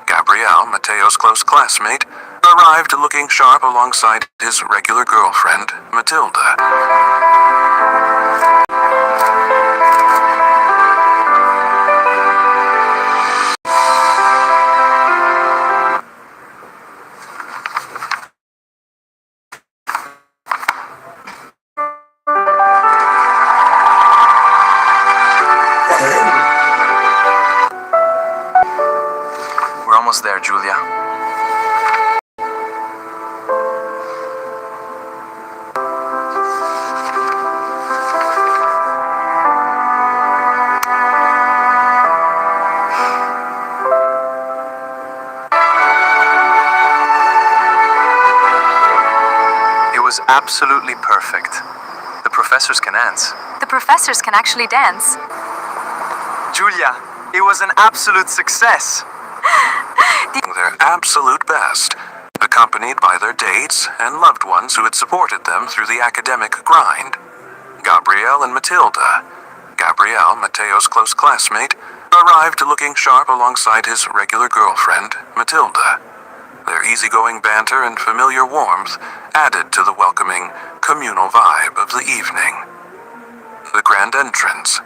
Gabriel, Mateo's close classmate, arrived looking sharp alongside his regular girlfriend, Matilda. We're almost there, Julia. It was absolutely perfect. The professors can dance. The professors can actually dance. Julia, it was an absolute success. Their absolute best, accompanied by their dates and loved ones who had supported them through the academic grind. Gabriel and Matilda, Gabriel, Mateo's close classmate, arrived looking sharp alongside his regular girlfriend, Matilda. Their easygoing banter and familiar warmth added to the welcoming, communal vibe of the evening. The grand entrance.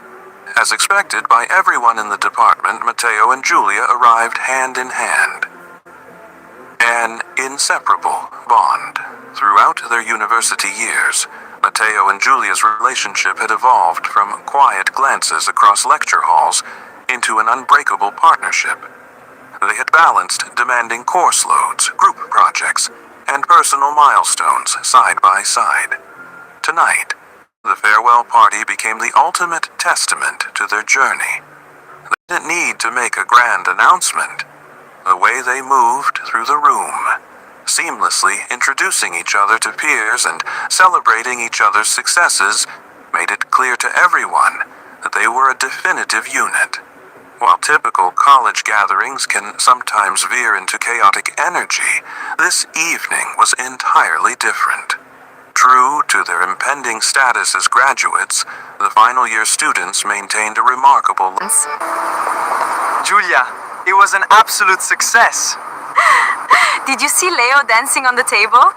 As expected by everyone in the department, Mateo and Julia arrived hand in hand. An inseparable bond. Throughout their university years, Mateo and Julia's relationship had evolved from quiet glances across lecture halls into an unbreakable partnership. They had balanced demanding course loads, group projects, and personal milestones side by side. Tonight, the farewell party became the ultimate testament to their journey. They didn't need to make a grand announcement. The way they moved through the room, seamlessly introducing each other to peers and celebrating each other's successes, made it clear to everyone that they were a definitive unit. While typical college gatherings can sometimes veer into chaotic energy, this evening was entirely different. True to their impending status as graduates, the final year students maintained a remarkable Julia, it was an absolute success. Did you see Leo dancing on the table?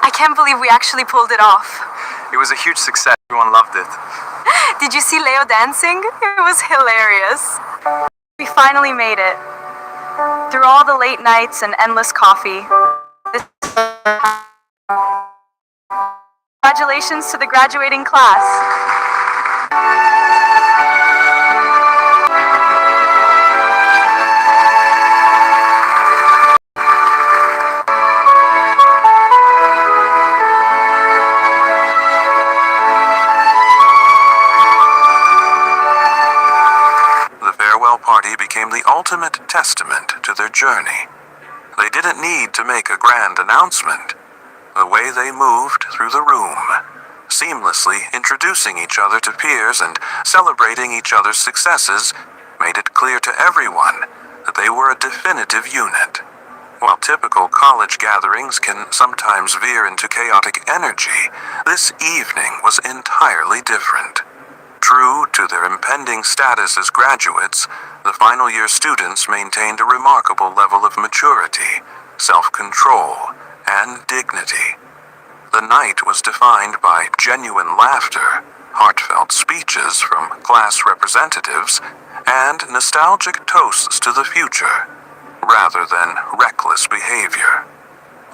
I can't believe we actually pulled it off. It was a huge success. Everyone loved it. Did you see Leo dancing? It was hilarious. We finally made it. Through all the late nights and endless coffee. Congratulations to the graduating class. Party became the ultimate testament to their journey. They didn't need to make a grand announcement. The way they moved through the room, seamlessly introducing each other to peers and celebrating each other's successes, made it clear to everyone that they were a definitive unit. While typical college gatherings can sometimes veer into chaotic energy, this evening was entirely different. True to their impending status as graduates, the final year students maintained a remarkable level of maturity, self-control, and dignity. The night was defined by genuine laughter, heartfelt speeches from class representatives, and nostalgic toasts to the future, rather than reckless behavior.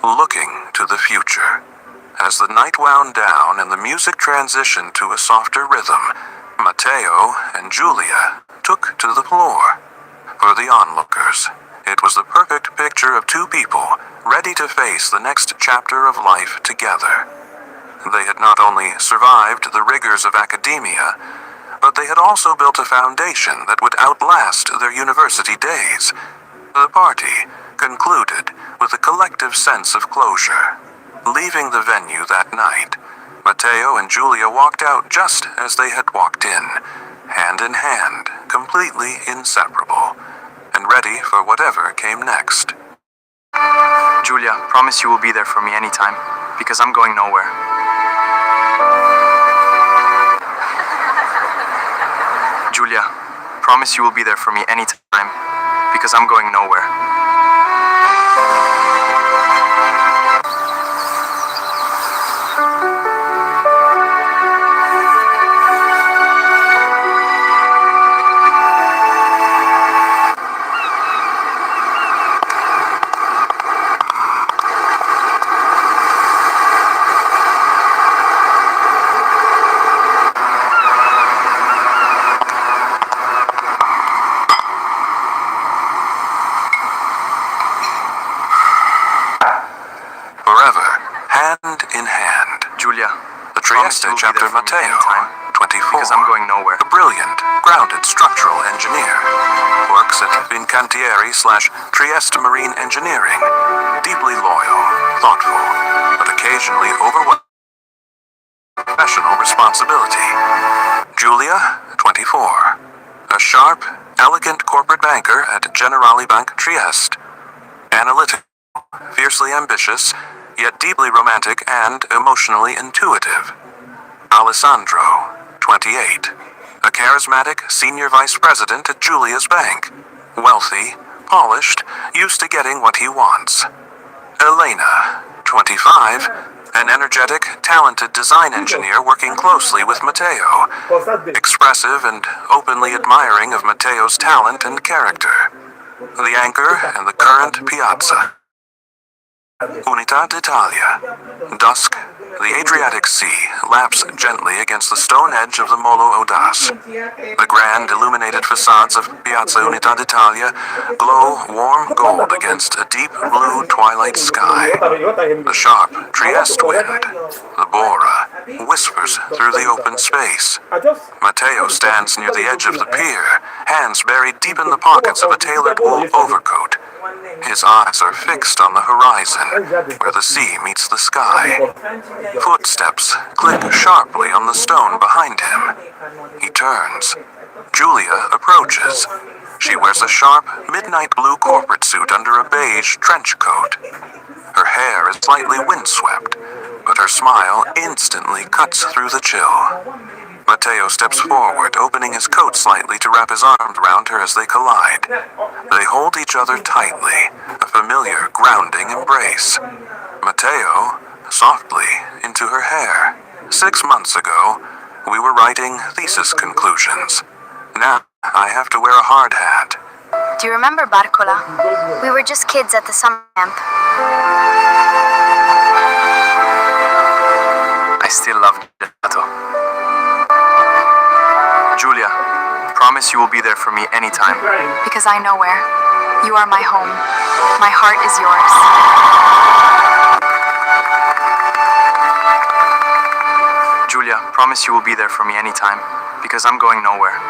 Looking to the future. As the night wound down and the music transitioned to a softer rhythm, Mateo and Julia took to the floor. For the onlookers, it was the perfect picture of two people ready to face the next chapter of life together. They had not only survived the rigors of academia, but they had also built a foundation that would outlast their university days. The party concluded with a collective sense of closure. Leaving the venue that night, Mateo and Julia walked out just as they had walked in hand, completely inseparable, and ready for whatever came next. Julia, promise you will be there for me anytime, because I'm going nowhere. Julia, promise you will be there for me anytime, because I'm going nowhere. Forever, hand in hand. Julia, The promise Trieste you will be chapter there for me Matteo, anytime, 24. because I'm going nowhere. A brilliant, grounded structural engineer. Works at Fincantieri/Trieste Marine Engineering. Deeply loyal, thoughtful, but occasionally overwhelmed with professional responsibility. Julia, 24. A sharp, elegant corporate banker at Generali Bank Trieste. Analytical, fiercely ambitious, yet deeply romantic and emotionally intuitive. Alessandro, 28. A charismatic senior vice president at Julia's bank. Wealthy, polished, used to getting what he wants. Elena, 25. An energetic, talented design engineer working closely with Matteo. Expressive and openly admiring of Matteo's talent and character. The anchor and the current piazza. Unità d'Italia. Dusk, the Adriatic Sea laps gently against the stone edge of the Molo Audace. The grand illuminated facades of Piazza Unità d'Italia glow warm gold against a deep blue twilight sky. The sharp Trieste wind, the Bora, whispers through the open space. Matteo stands near the edge of the pier, hands buried deep in the pockets of a tailored wool overcoat. His eyes are fixed on the horizon, where the sea meets the sky. Footsteps click sharply on the stone behind him. He turns. Julia approaches. She wears a sharp, midnight blue corporate suit under a beige trench coat. Her hair is slightly windswept, but her smile instantly cuts through the chill. Matteo steps forward, opening his coat slightly to wrap his arms around her as they collide. They hold each other tightly, a familiar, grounding embrace. Matteo, softly, into her hair. 6 months ago, we were writing thesis conclusions. Now, I have to wear a hard hat. Do you remember Barcola? We were just kids at the summer camp. I still love gelato. Julia, promise you will be there for me anytime. Because I know where. You are my home. My heart is yours. Julia, promise you will be there for me anytime, because I'm going nowhere.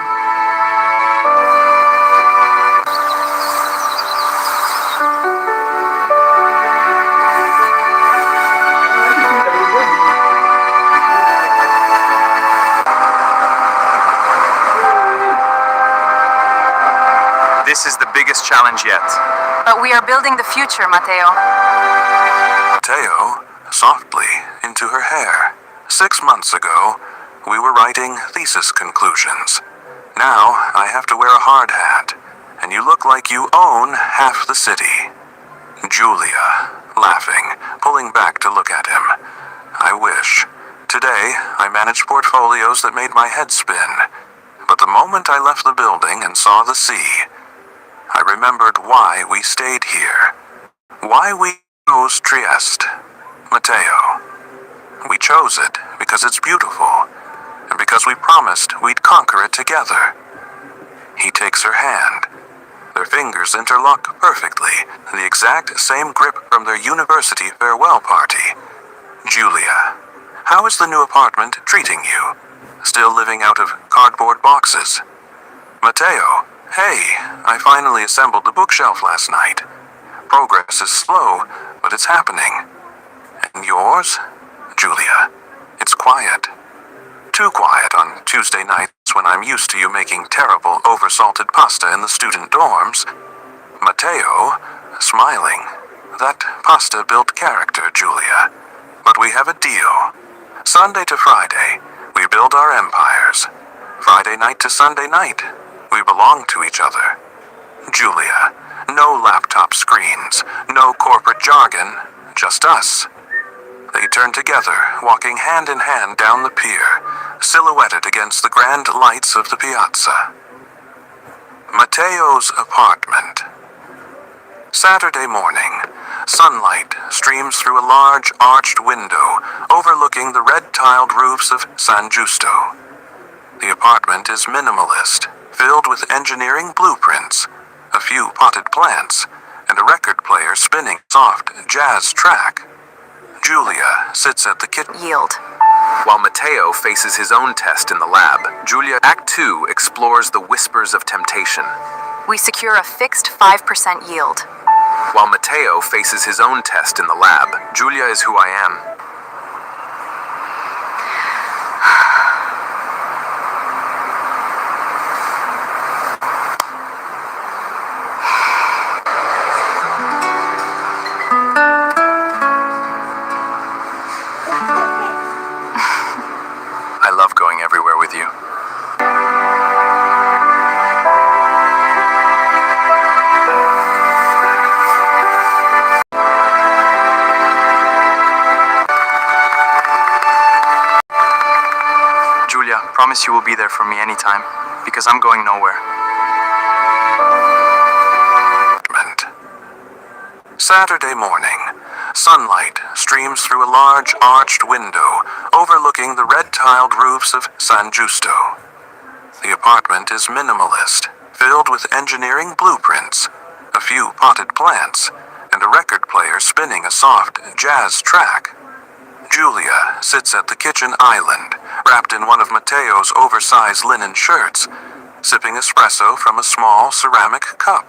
This is the biggest challenge yet. But we are building the future, Matteo. Matteo, softly, into her hair. 6 months ago, we were writing thesis conclusions. Now, I have to wear a hard hat, and you look like you own half the city. Julia, laughing, pulling back to look at him. I wish. Today, I managed portfolios that made my head spin. But the moment I left the building and saw the sea, I remembered why we stayed here. Why we chose Trieste. Matteo. We chose it because it's beautiful, and because we promised we'd conquer it together. He takes her hand. Their fingers interlock perfectly, the exact same grip from their university farewell party. Julia, how is the new apartment treating you? Still living out of cardboard boxes? Matteo, hey, I finally assembled the bookshelf last night. Progress is slow, but it's happening. And yours? Julia, it's quiet. Too quiet on Tuesday nights when I'm used to you making terrible, oversalted pasta in the student dorms. Matteo, smiling. That pasta built character, Julia. But we have a deal. Sunday to Friday, we build our empires. Friday night to Sunday night, we belong to each other. Julia, no laptop screens, no corporate jargon, just us. They turn together, walking hand in hand down the pier, silhouetted against the grand lights of the piazza. Matteo's apartment. Saturday morning, sunlight streams through a large arched window overlooking the red-tiled roofs of San Giusto. The apartment is minimalist, filled with engineering blueprints, a few potted plants, and a record player spinning soft jazz track. Julia sits at the kitchen. Yield. While Matteo faces his own test in the lab, Julia Act 2 explores the whispers of temptation. We secure a fixed 5% yield. While Matteo faces his own test in the lab, Julia is who I am. I love going everywhere with you. Julia, promise you will be there for me anytime, because I'm going nowhere. Saturday morning, sunlight streams through a large arched window overlooking the red-tiled roofs of San Giusto. The apartment is minimalist, filled with engineering blueprints, a few potted plants, and a record player spinning a soft jazz track. Julia sits at the kitchen island, wrapped in one of Matteo's oversized linen shirts, sipping espresso from a small ceramic cup.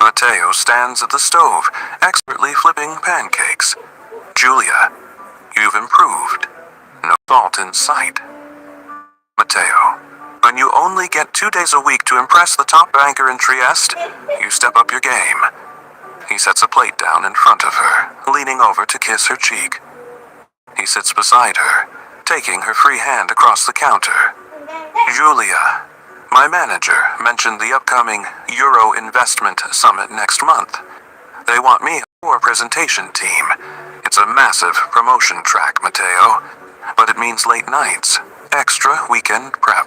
Matteo stands at the stove, expertly flipping pancakes. Julia, you've improved. No salt in sight. Matteo, when you only get 2 days a week to impress the top banker in Trieste, you step up your game. He sets a plate down in front of her, leaning over to kiss her cheek. He sits beside her, taking her free hand across the counter. Julia, my manager mentioned the upcoming Euro Investment Summit next month. They want me for a presentation team. It's a massive promotion track, Matteo, but it means late nights, extra weekend prep.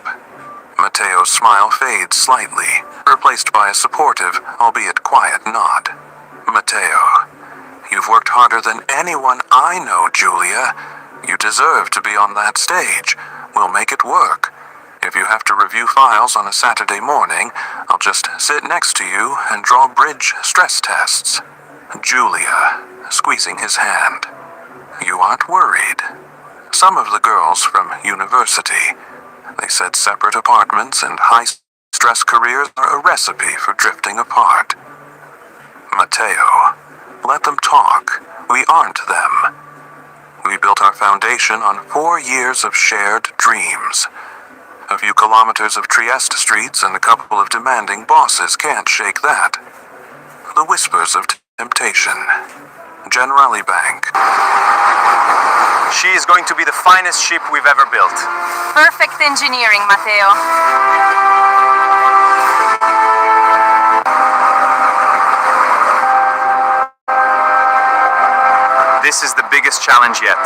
Matteo's smile fades slightly, replaced by a supportive, albeit quiet nod. Matteo, you've worked harder than anyone I know, Julia. You deserve to be on that stage. We'll make it work. If you have to review files on a Saturday morning, I'll just sit next to you and draw bridge stress tests. Julia, squeezing his hand. You aren't worried. Some of the girls from university, they said separate apartments and high-stress careers are a recipe for drifting apart. Matteo, let them talk. We aren't them. We built our foundation on 4 years of shared dreams. A few kilometers of Trieste streets and a couple of demanding bosses can't shake that. The whispers of temptation. Generali Bank. She is going to be the finest ship we've ever built. Perfect engineering, Matteo. This is the biggest challenge yet.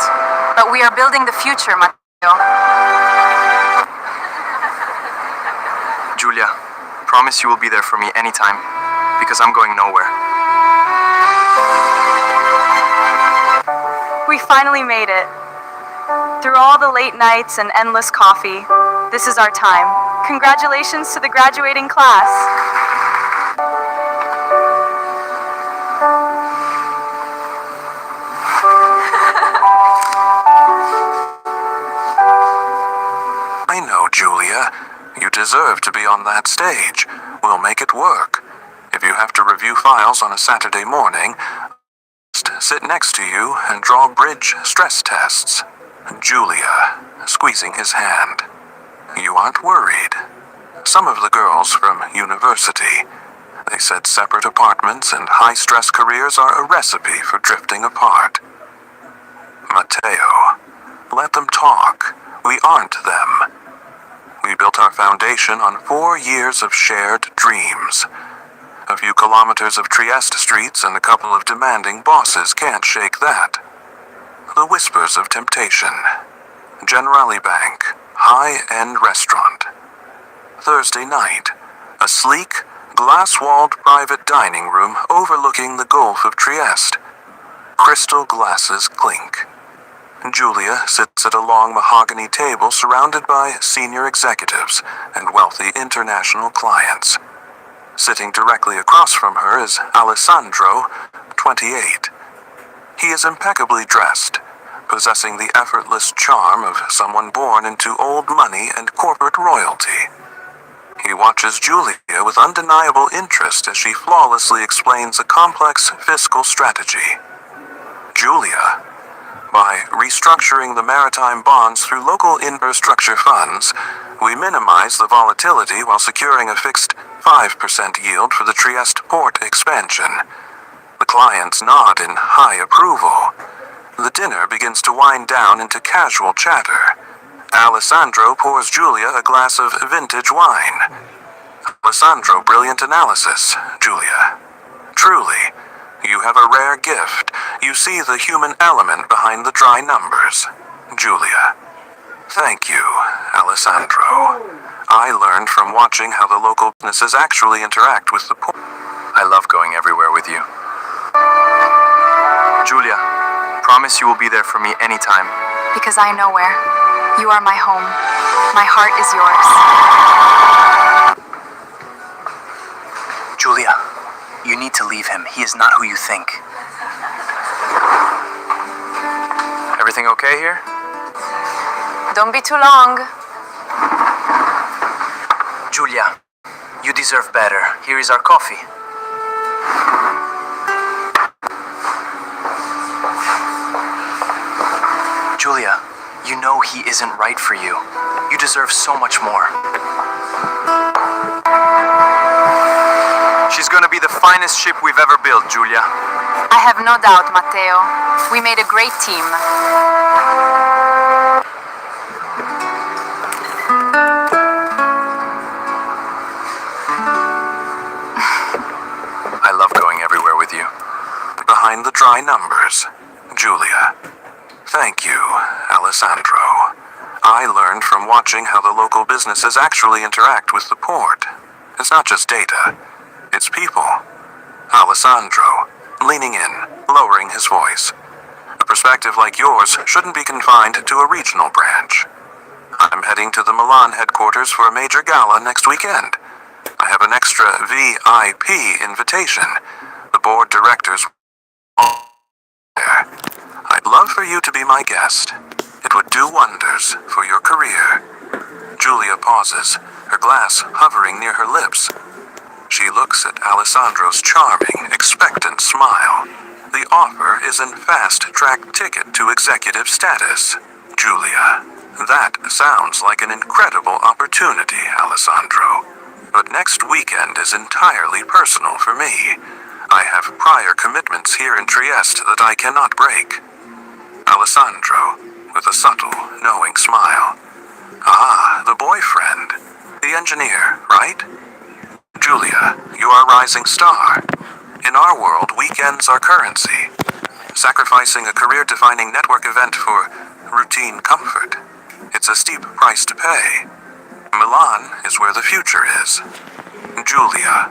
But we are building the future, Matteo. Julia, promise you will be there for me anytime, because I'm going nowhere. We finally made it. Through all the late nights and endless coffee, this is our time. Congratulations to the graduating class. I know, Julia. You deserve to be on that stage. We'll make it work. If you have to review files on a Saturday morning, just sit next to you and draw bridge stress tests. Julia, squeezing his hand. You aren't worried. Some of the girls from university, they said separate apartments and high-stress careers are a recipe for drifting apart. Matteo, let them talk. We aren't them. We built our foundation on 4 years of shared dreams. A few kilometers of Trieste streets and a couple of demanding bosses can't shake that. The whispers of temptation. Generali Bank, high-end restaurant. Thursday night, a sleek, glass-walled private dining room overlooking the Gulf of Trieste. Crystal glasses clink. Julia sits at a long mahogany table surrounded by senior executives and wealthy international clients. Sitting directly across from her is Alessandro, 28. He is impeccably dressed, possessing the effortless charm of someone born into old money and corporate royalty. He watches Julia with undeniable interest as she flawlessly explains a complex fiscal strategy. Julia, by restructuring the maritime bonds through local infrastructure funds, we minimize the volatility while securing a fixed 5% yield for the Trieste port expansion. The clients nod in high approval. The dinner begins to wind down into casual chatter. Alessandro pours Julia a glass of vintage wine. Alessandro, brilliant analysis, Julia. Truly, you have a rare gift. You see the human element behind the dry numbers, Julia. Thank you, Alessandro. I learned from watching how the local businesses actually interact with the poor. I love going everywhere with you. Julia, promise you will be there for me anytime. Because I know where. You are my home. My heart is yours. Julia, you need to leave him. He is not who you think. Everything okay here? Don't be too long. Julia, you deserve better. Here is our coffee. Julia, you know he isn't right for you. You deserve so much more. She's gonna be the finest ship we've ever built, Julia. I have no doubt, Matteo. We made a great team. I love going everywhere with you. Behind the dry numbers, Julia. Thank you, Alessandro. I learned from watching how the local businesses actually interact with the port. It's not just data, it's people. Alessandro, leaning in, lowering his voice. A perspective like yours shouldn't be confined to a regional branch. I'm heading to the Milan headquarters for a major gala next weekend. I have an extra VIP invitation. The board directors are there. I'd love for you to be my guest. It would do wonders for your career. Julia pauses, her glass hovering near her lips. She looks at Alessandro's charming, expectant smile. The offer is a fast-track ticket to executive status. Julia, that sounds like an incredible opportunity, Alessandro. But next weekend is entirely personal for me. I have prior commitments here in Trieste that I cannot break. Alessandro, with a subtle, knowing smile. Ah, the boyfriend. The engineer, right? Julia, you are a rising star. In our world, weekends are currency. Sacrificing a career-defining network event for routine comfort. It's a steep price to pay. Milan is where the future is. Julia,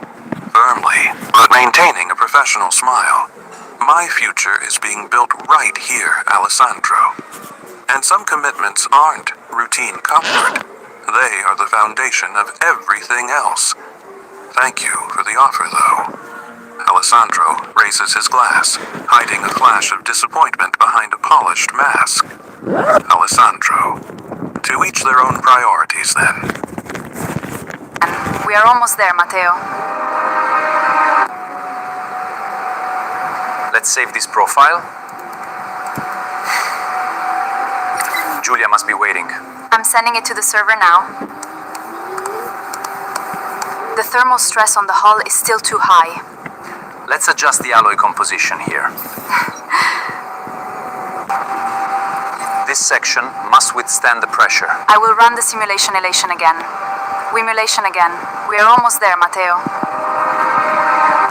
firmly, but maintaining a professional smile. My future is being built right here, Alessandro. And some commitments aren't routine comfort. They are the foundation of everything else. Thank you for the offer, though. Alessandro raises his glass, hiding a flash of disappointment behind a polished mask. Alessandro, to each their own priorities, then. We are almost there, Matteo. Let's save this profile. Julia must be waiting. I'm sending it to the server now. The thermal stress on the hull is still too high. Let's adjust the alloy composition here. This section must withstand the pressure. I will run the simulation elation again. Wimulation again. We are almost there, Matteo.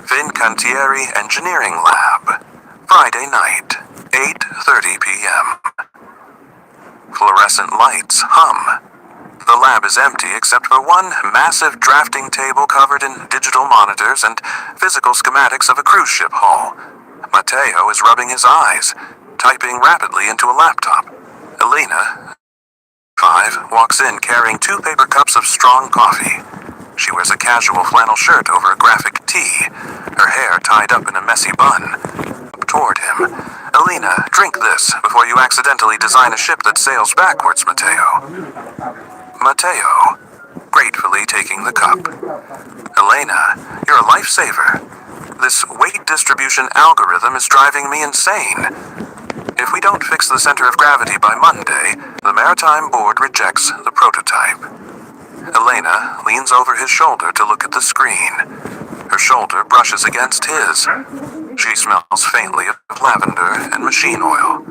Vincantieri Engineering Lab. Friday night, 8:30 p.m. Fluorescent lights hum. The lab is empty except for one massive drafting table covered in digital monitors and physical schematics of a cruise ship hull. Matteo is rubbing his eyes, typing rapidly into a laptop. Elena, 5, walks in carrying 2 paper cups of strong coffee. She wears a casual flannel shirt over a graphic tee, her hair tied up in a messy bun. Toward him, Elena, drink this before you accidentally design a ship that sails backwards, Matteo. Matteo, gratefully taking the cup. Elena, you're a lifesaver. This weight distribution algorithm is driving me insane. If we don't fix the center of gravity by Monday, the Maritime Board rejects the prototype. Elena leans over his shoulder to look at the screen. Her shoulder brushes against his. She smells faintly of lavender and machine oil.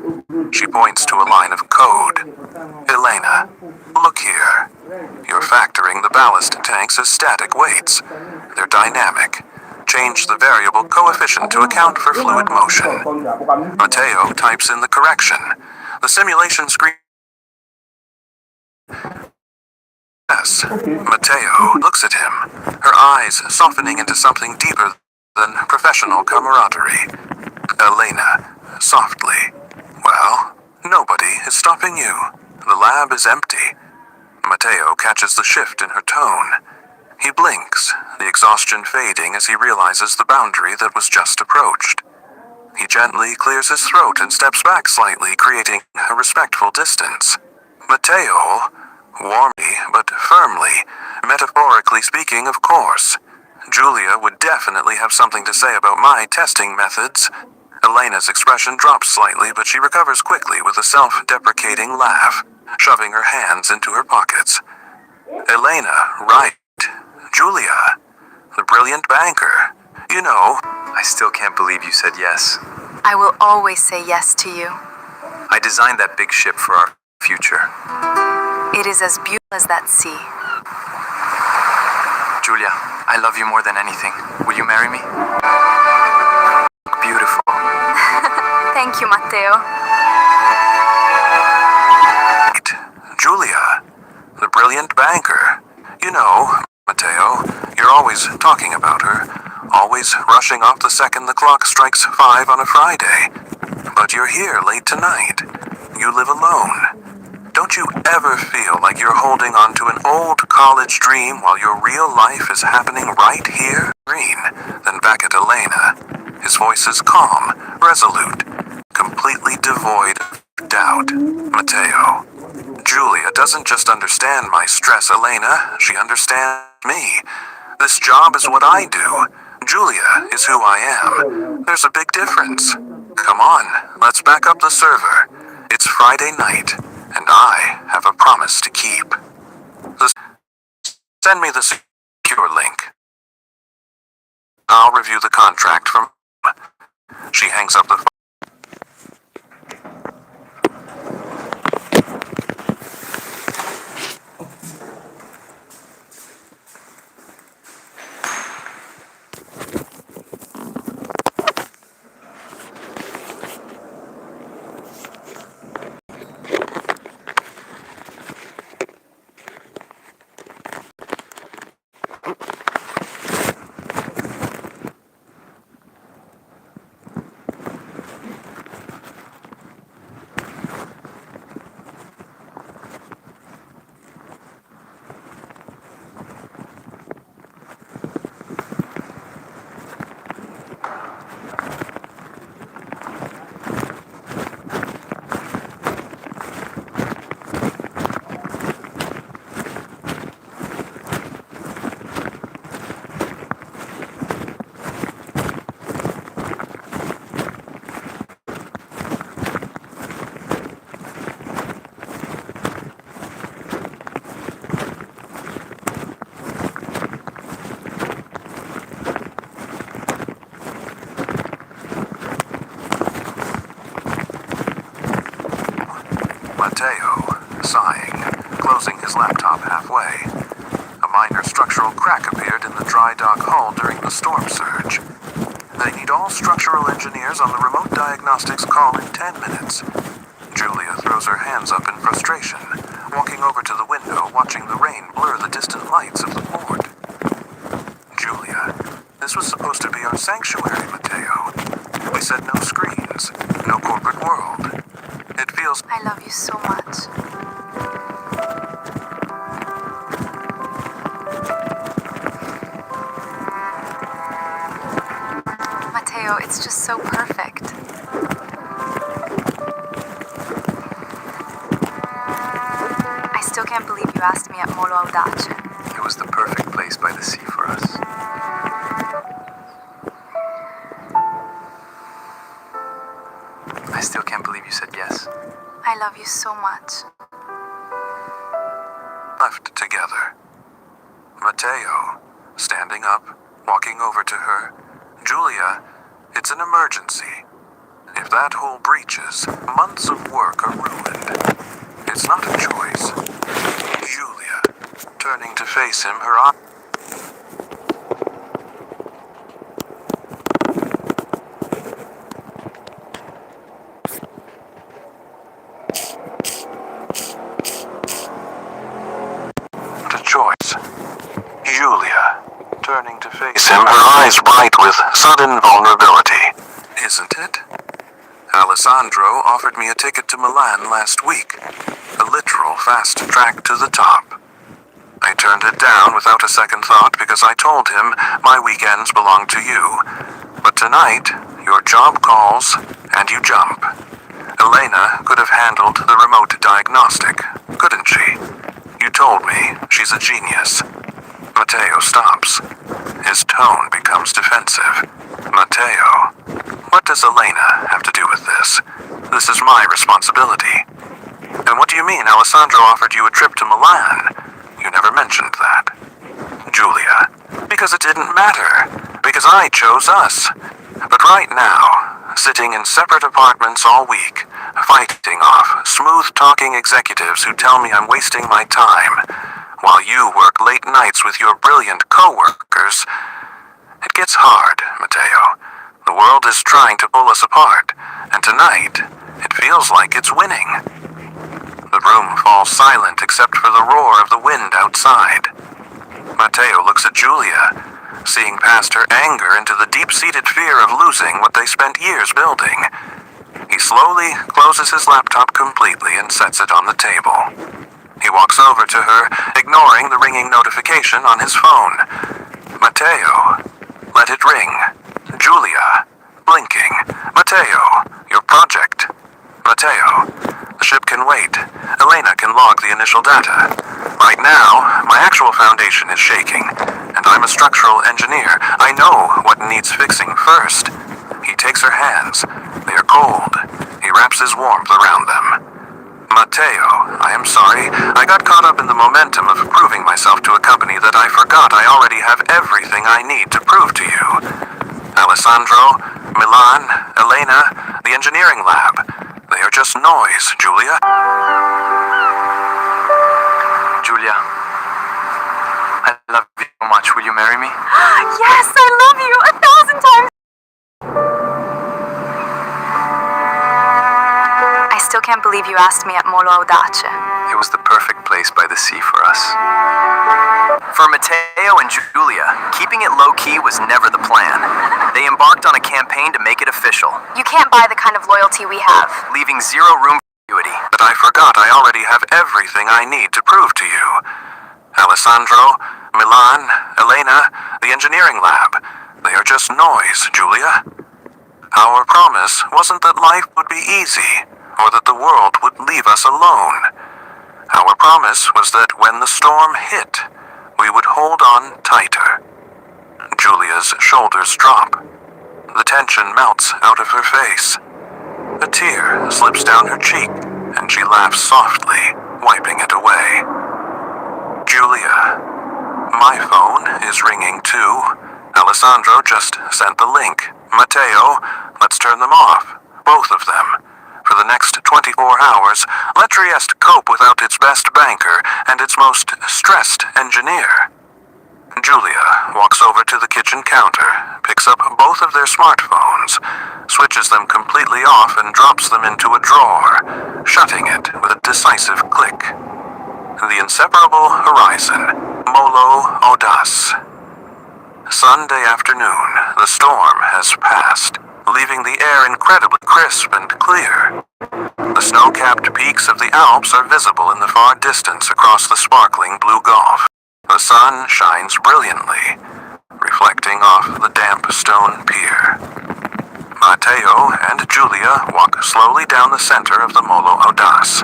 She points to a line of code. Elena, look here. You're factoring the ballast tanks as static weights. They're dynamic. Change the variable coefficient to account for fluid motion. Matteo types in the correction. The simulation screen. Yes. Matteo looks at him, her eyes softening into something deeper than professional camaraderie. Elena, softly. Well, nobody is stopping you. The lab is empty. Matteo catches the shift in her tone. He blinks, the exhaustion fading as he realizes the boundary that was just approached. He gently clears his throat and steps back slightly, creating a respectful distance. Matteo, warmly but firmly, metaphorically speaking, of course. Julia would definitely have something to say about my testing methods. Elena's expression drops slightly, but she recovers quickly with a self-deprecating laugh, shoving her hands into her pockets. Elena, right. Julia, the brilliant banker. You know. I still can't believe you said yes. I will always say yes to you. I designed that big ship for our future. It is as beautiful as that sea. Julia, I love you more than anything. Will you marry me? Beautiful. Thank you, Matteo. Julia, the brilliant banker. You know, Matteo, you're always talking about her, always rushing off the second the clock strikes 5 on a Friday. But you're here late tonight. You live alone. Don't you ever feel like you're holding on to an old college dream while your real life is happening right here? Green, then back at Elena. His voice is calm, resolute, completely devoid of doubt. Matteo. Julia doesn't just understand my stress, Elena. She understands me. This job is what I do. Julia is who I am. There's a big difference. Come on, let's back up the server. It's Friday night, and I have a promise to keep. Send me the secure link. I'll review the contract from... She hangs up the phone. Matteo, sighing, closing his laptop halfway. A minor structural crack appeared in the dry dock hull during the storm surge. They need all structural engineers on the remote diagnostics call in 10 minutes. Julia throws her hands up in frustration, walking over to the window, watching the rain blur the distant lights of the port. Julia, this was supposed to be our sanctuary, Matteo. We said no screens, no corporate world. It feels... I love you so much. Matteo, it's just so perfect. I still can't believe you asked me at Molo Audace. It was the perfect place by the sea for us. I still can't believe you said yes. I love you so much. left together. Matteo, standing up, walking over to her. Julia, it's an emergency. If that hole breaches, months of work are ruined. It's not a choice. Julia, turning to face him, her eyes... choice. Julia, turning to face him, her eyes bright with sudden vulnerability. Isn't it? Alessandro offered me a ticket to Milan last week. A literal fast track to the top. I turned it down without a second thought because I told him my weekends belong to you. But tonight, your job calls and you jump. Elena could have handled the remote diagnostic, couldn't she? You told me she's a genius. Matteo stops. His tone becomes defensive. Matteo, what does Elena have to do with this? This is my responsibility. And what do you mean Alessandro offered you a trip to Milan? You never mentioned that. Julia, because it didn't matter. Because I chose us. But right now, sitting in separate apartments all week, fighting off smooth-talking executives who tell me I'm wasting my time, while you work late nights with your brilliant co-workers, it gets hard, Matteo. The world is trying to pull us apart, and tonight, it feels like it's winning. The room falls silent except for the roar of the wind outside. Matteo looks at Julia, seeing past her anger into the deep-seated fear of losing what they spent years building. He slowly closes his laptop completely and sets it on the table. He walks over to her, ignoring the ringing notification on his phone. Matteo, let it ring. Julia, blinking. Matteo, your project. Matteo, the ship can wait. Elena can log the initial data. Right now, my actual foundation is shaking, and I'm a structural engineer. I know what needs fixing first. He takes her hands. They are cold. He wraps his warmth around them. Matteo, I am sorry. I got caught up in the momentum of proving myself to a company that I forgot I already have everything I need to prove to you. Alessandro, Milan, Elena, the engineering lab. They are just noise, Julia. Julia, I love you so much. Will you marry me? Yes, I love you 1,000 times. I still can't believe you asked me at Molo Audace. It was the perfect place by the sea for us. For Matteo and Julia, keeping it low-key was never the plan. They embarked on a campaign to make it official, You can't buy the kind of loyalty we have. leaving zero room for ambiguity. But I forgot I already have everything I need to prove to you. Alessandro, Milan, Elena, the engineering lab. They are just noise, Julia. Our promise wasn't that life would be easy, or that the world would leave us alone. Our promise was that when the storm hit, we would hold on tighter. Julia's shoulders drop. The tension melts out of her face. A tear slips down her cheek, and she laughs softly, wiping it away. Julia, my phone is ringing too. Alessandro just sent the link. Matteo, let's turn them off. Both of them. For the next 24 hours, let Trieste cope without its best banker and its most stressed engineer. Julia walks over to the kitchen counter, picks up both of their smartphones, switches them completely off and drops them into a drawer, shutting it with a decisive click. The inseparable horizon, Molo Audace. Sunday afternoon, the storm has passed, leaving the air incredibly crisp and clear. The snow-capped peaks of the Alps are visible in the far distance across the sparkling blue Gulf. The sun shines brilliantly, reflecting off the damp stone pier. Matteo and Julia walk slowly down the center of the Molo Audace.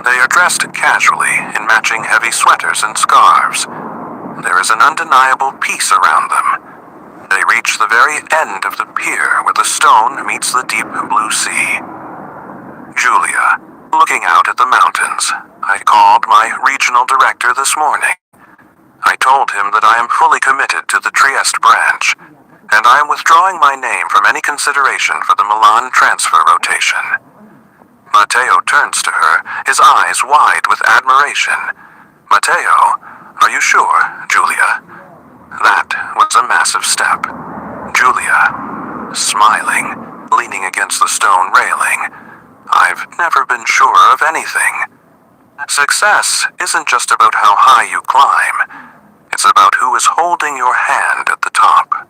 They are dressed casually in matching heavy sweaters and scarves. There is an undeniable peace around them. They reach the very end of the pier where the stone meets the deep blue sea. Julia, looking out at the mountains, I called my regional director this morning. I told him that I am fully committed to the Trieste branch, and I am withdrawing my name from any consideration for the Milan transfer rotation. Matteo turns to her, his eyes wide with admiration. Matteo, are you sure, Julia? That was a massive step. Julia, smiling, leaning against the stone railing. I've never been sure of anything. Success isn't just about how high you climb. It's about who is holding your hand at the top.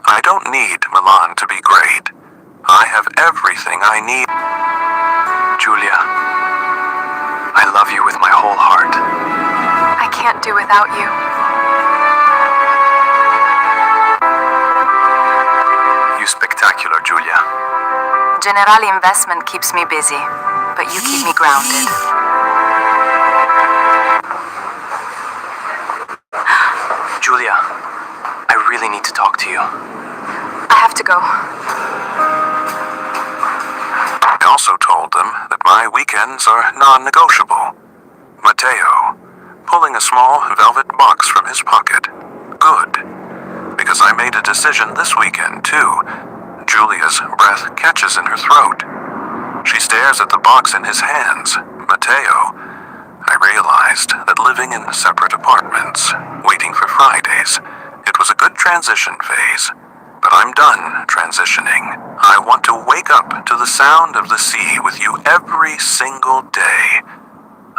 I don't need Milan to be great. I have everything I need. Julia, I love you with my whole heart. I can't do without you. You spectacular, Julia. Generali investment keeps me busy, but you keep me grounded. Julia, I really need to talk to you. I have to go. I also told them that my weekends are non-negotiable. Matteo, pulling a small velvet box from his pocket. Good, because I made a decision this weekend, too. Julia's breath catches in her throat. She stares at the box in his hands. Matteo, I realized that living in separate apartments, waiting for Fridays, it was a good transition phase. But I'm done transitioning. I want to wake up to the sound of the sea with you every single day.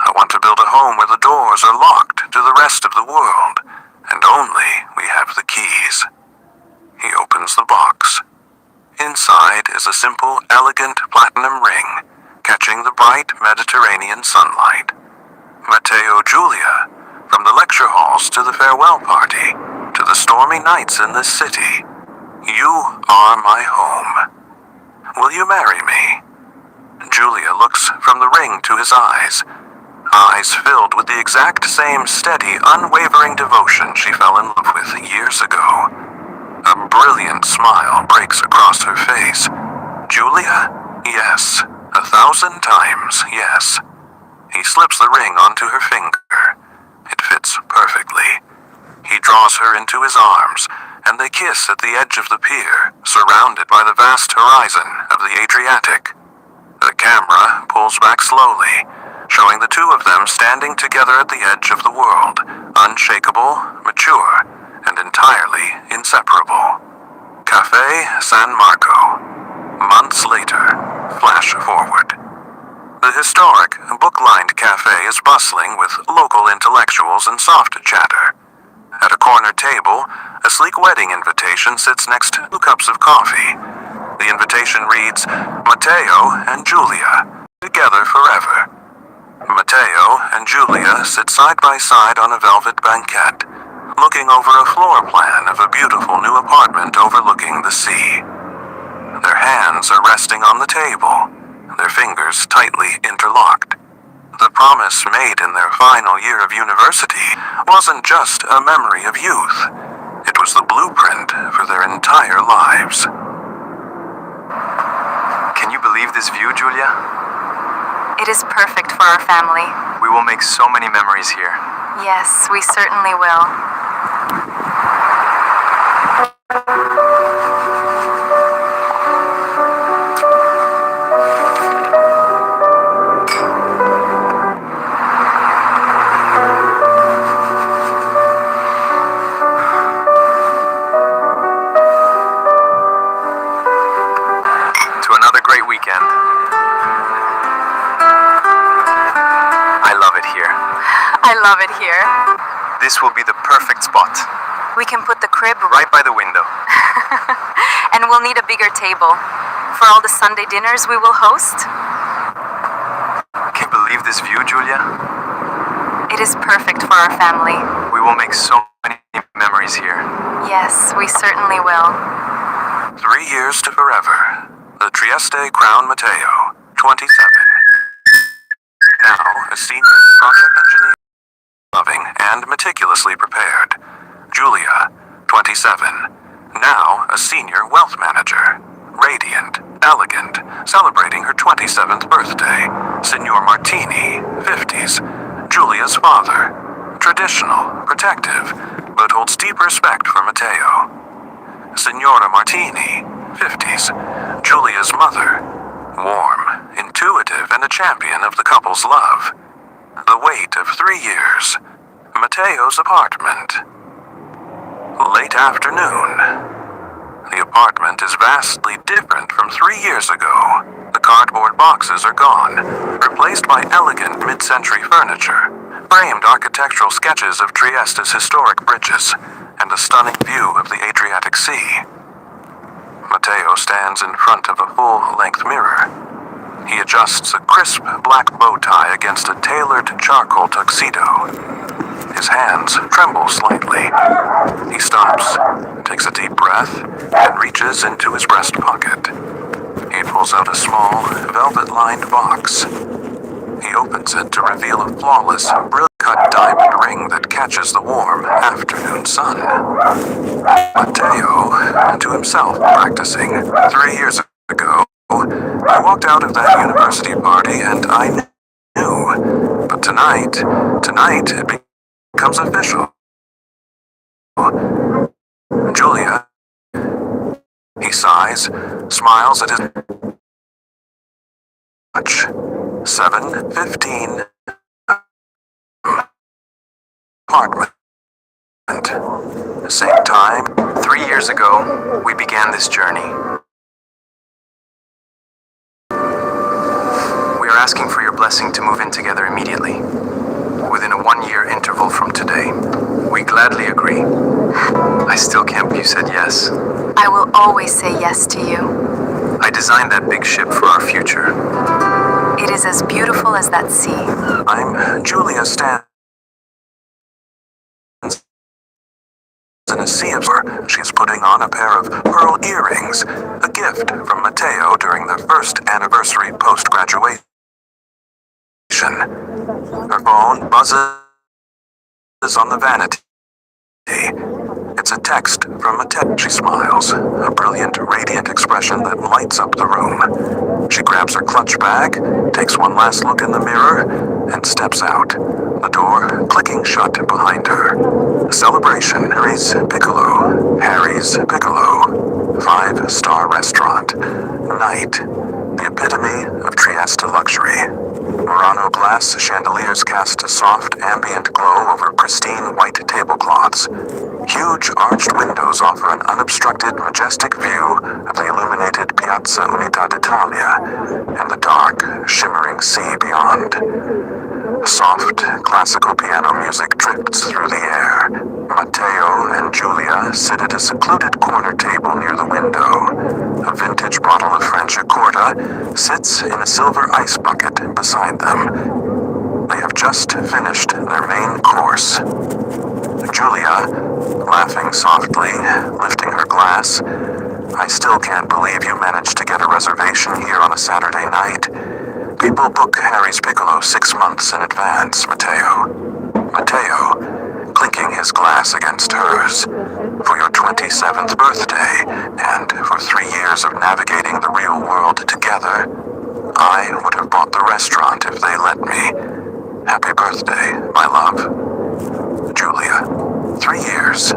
I want to build a home where the doors are locked to the rest of the world, and only we have the keys. He opens the box. Inside is a simple, elegant platinum ring, catching the bright Mediterranean sunlight. Matteo, Julia, from the lecture halls to the farewell party, to the stormy nights in this city, you are my home. Will you marry me? Julia looks from the ring to his eyes filled with the exact same steady, unwavering devotion she fell in love with years ago. A brilliant smile breaks across her face. Julia? Yes. 1,000 times, yes. He slips the ring onto her finger. It fits perfectly. He draws her into his arms, and they kiss at the edge of the pier, surrounded by the vast horizon of the Adriatic. The camera pulls back slowly, showing the two of them standing together at the edge of the world, unshakable, mature, and entirely inseparable. Cafe San Marco. Months later, flash forward. The historic, book-lined cafe is bustling with local intellectuals and soft chatter. At a corner table, a sleek wedding invitation sits next to 2 cups of coffee. The invitation reads, Matteo and Julia, together forever. Matteo and Julia sit side by side on a velvet banquette, looking over a floor plan of a beautiful new apartment overlooking the sea. Their hands are resting on the table, their fingers tightly interlocked. The promise made in their final year of university wasn't just a memory of youth. It was the blueprint for their entire lives. Can you believe this view, Julia? It is perfect for our family. We will make so many memories here. Yes, we certainly will. here. This will be the perfect spot, We can put the crib right by the window. and we'll need a bigger table. For all the Sunday dinners we will host, Can you believe this view, Julia? it is perfect for our family. We will make so many memories here. Yes, we certainly will. 3 years to forever. The Trieste Crown Matteo, 27. Now a senior project engineer. Loving and meticulously prepared. Julia, 27. Now a senior wealth manager. Radiant, elegant, celebrating her 27th birthday. Signor Martini, 50s. Julia's father. Traditional, protective, but holds deep respect for Matteo. Signora Martini, 50s. Julia's mother. Warm, intuitive, and a champion of the couple's love. The wait of 3 years. Matteo's apartment. Late afternoon. The apartment is vastly different from 3 years ago. The cardboard boxes are gone, replaced by elegant mid-century furniture, framed architectural sketches of Trieste's historic bridges, and a stunning view of the Adriatic Sea. Matteo stands in front of a full-length mirror. He adjusts a crisp black bow tie against a tailored charcoal tuxedo. His hands tremble slightly. He stops, takes a deep breath, and reaches into his breast pocket. He pulls out a small, velvet-lined box. He opens it to reveal a flawless, brilliant-cut diamond ring that catches the warm afternoon sun. Matteo, to himself practicing, 3 years ago, I walked out of that university party and I knew. But tonight it becomes official. Julia, he sighs, smiles at his watch. 7:15. Apartment. Same time. 3 years ago, we began this journey. We are asking for your blessing to move in together immediately, within a 1-year interval from today. We gladly agree. I still can't believe you said yes. I will always say yes to you. I designed that big ship for our future. It is as beautiful as that sea. I'm Julia stands in a sea of her. She's putting on a pair of pearl earrings, a gift from Matteo during the first anniversary post-graduation. Her phone buzzes on the vanity. It's a text from Matteo. She smiles, a brilliant, radiant expression that lights up the room. She grabs her clutch bag, takes one last look in the mirror, and steps out, the door clicking shut behind her. A celebration. Harry's Piccolo. 5-star restaurant. Night. The epitome of Trieste luxury. Murano glass chandeliers cast a soft, ambient glow over pristine white tablecloths. Huge arched windows offer an unobstructed, majestic view of the illuminated Piazza Unità d'Italia and the dark, shimmering sea beyond. Soft, classical piano music drifts through the air. Matteo and Julia sit at a secluded corner table near the window. A vintage bottle of French Accorda sits in a silver ice bucket beside them. They have just finished their main course. Julia, laughing softly, lifting her glass. I still can't believe you managed to get a reservation here on a Saturday night. People book Harry's Piccolo 6 months in advance, Matteo. Matteo, clinking his glass against hers. For your 27th birthday, and for 3 years of navigating the real world together, I would have bought the restaurant if they let me. Happy birthday, my love. Julia, 3 years.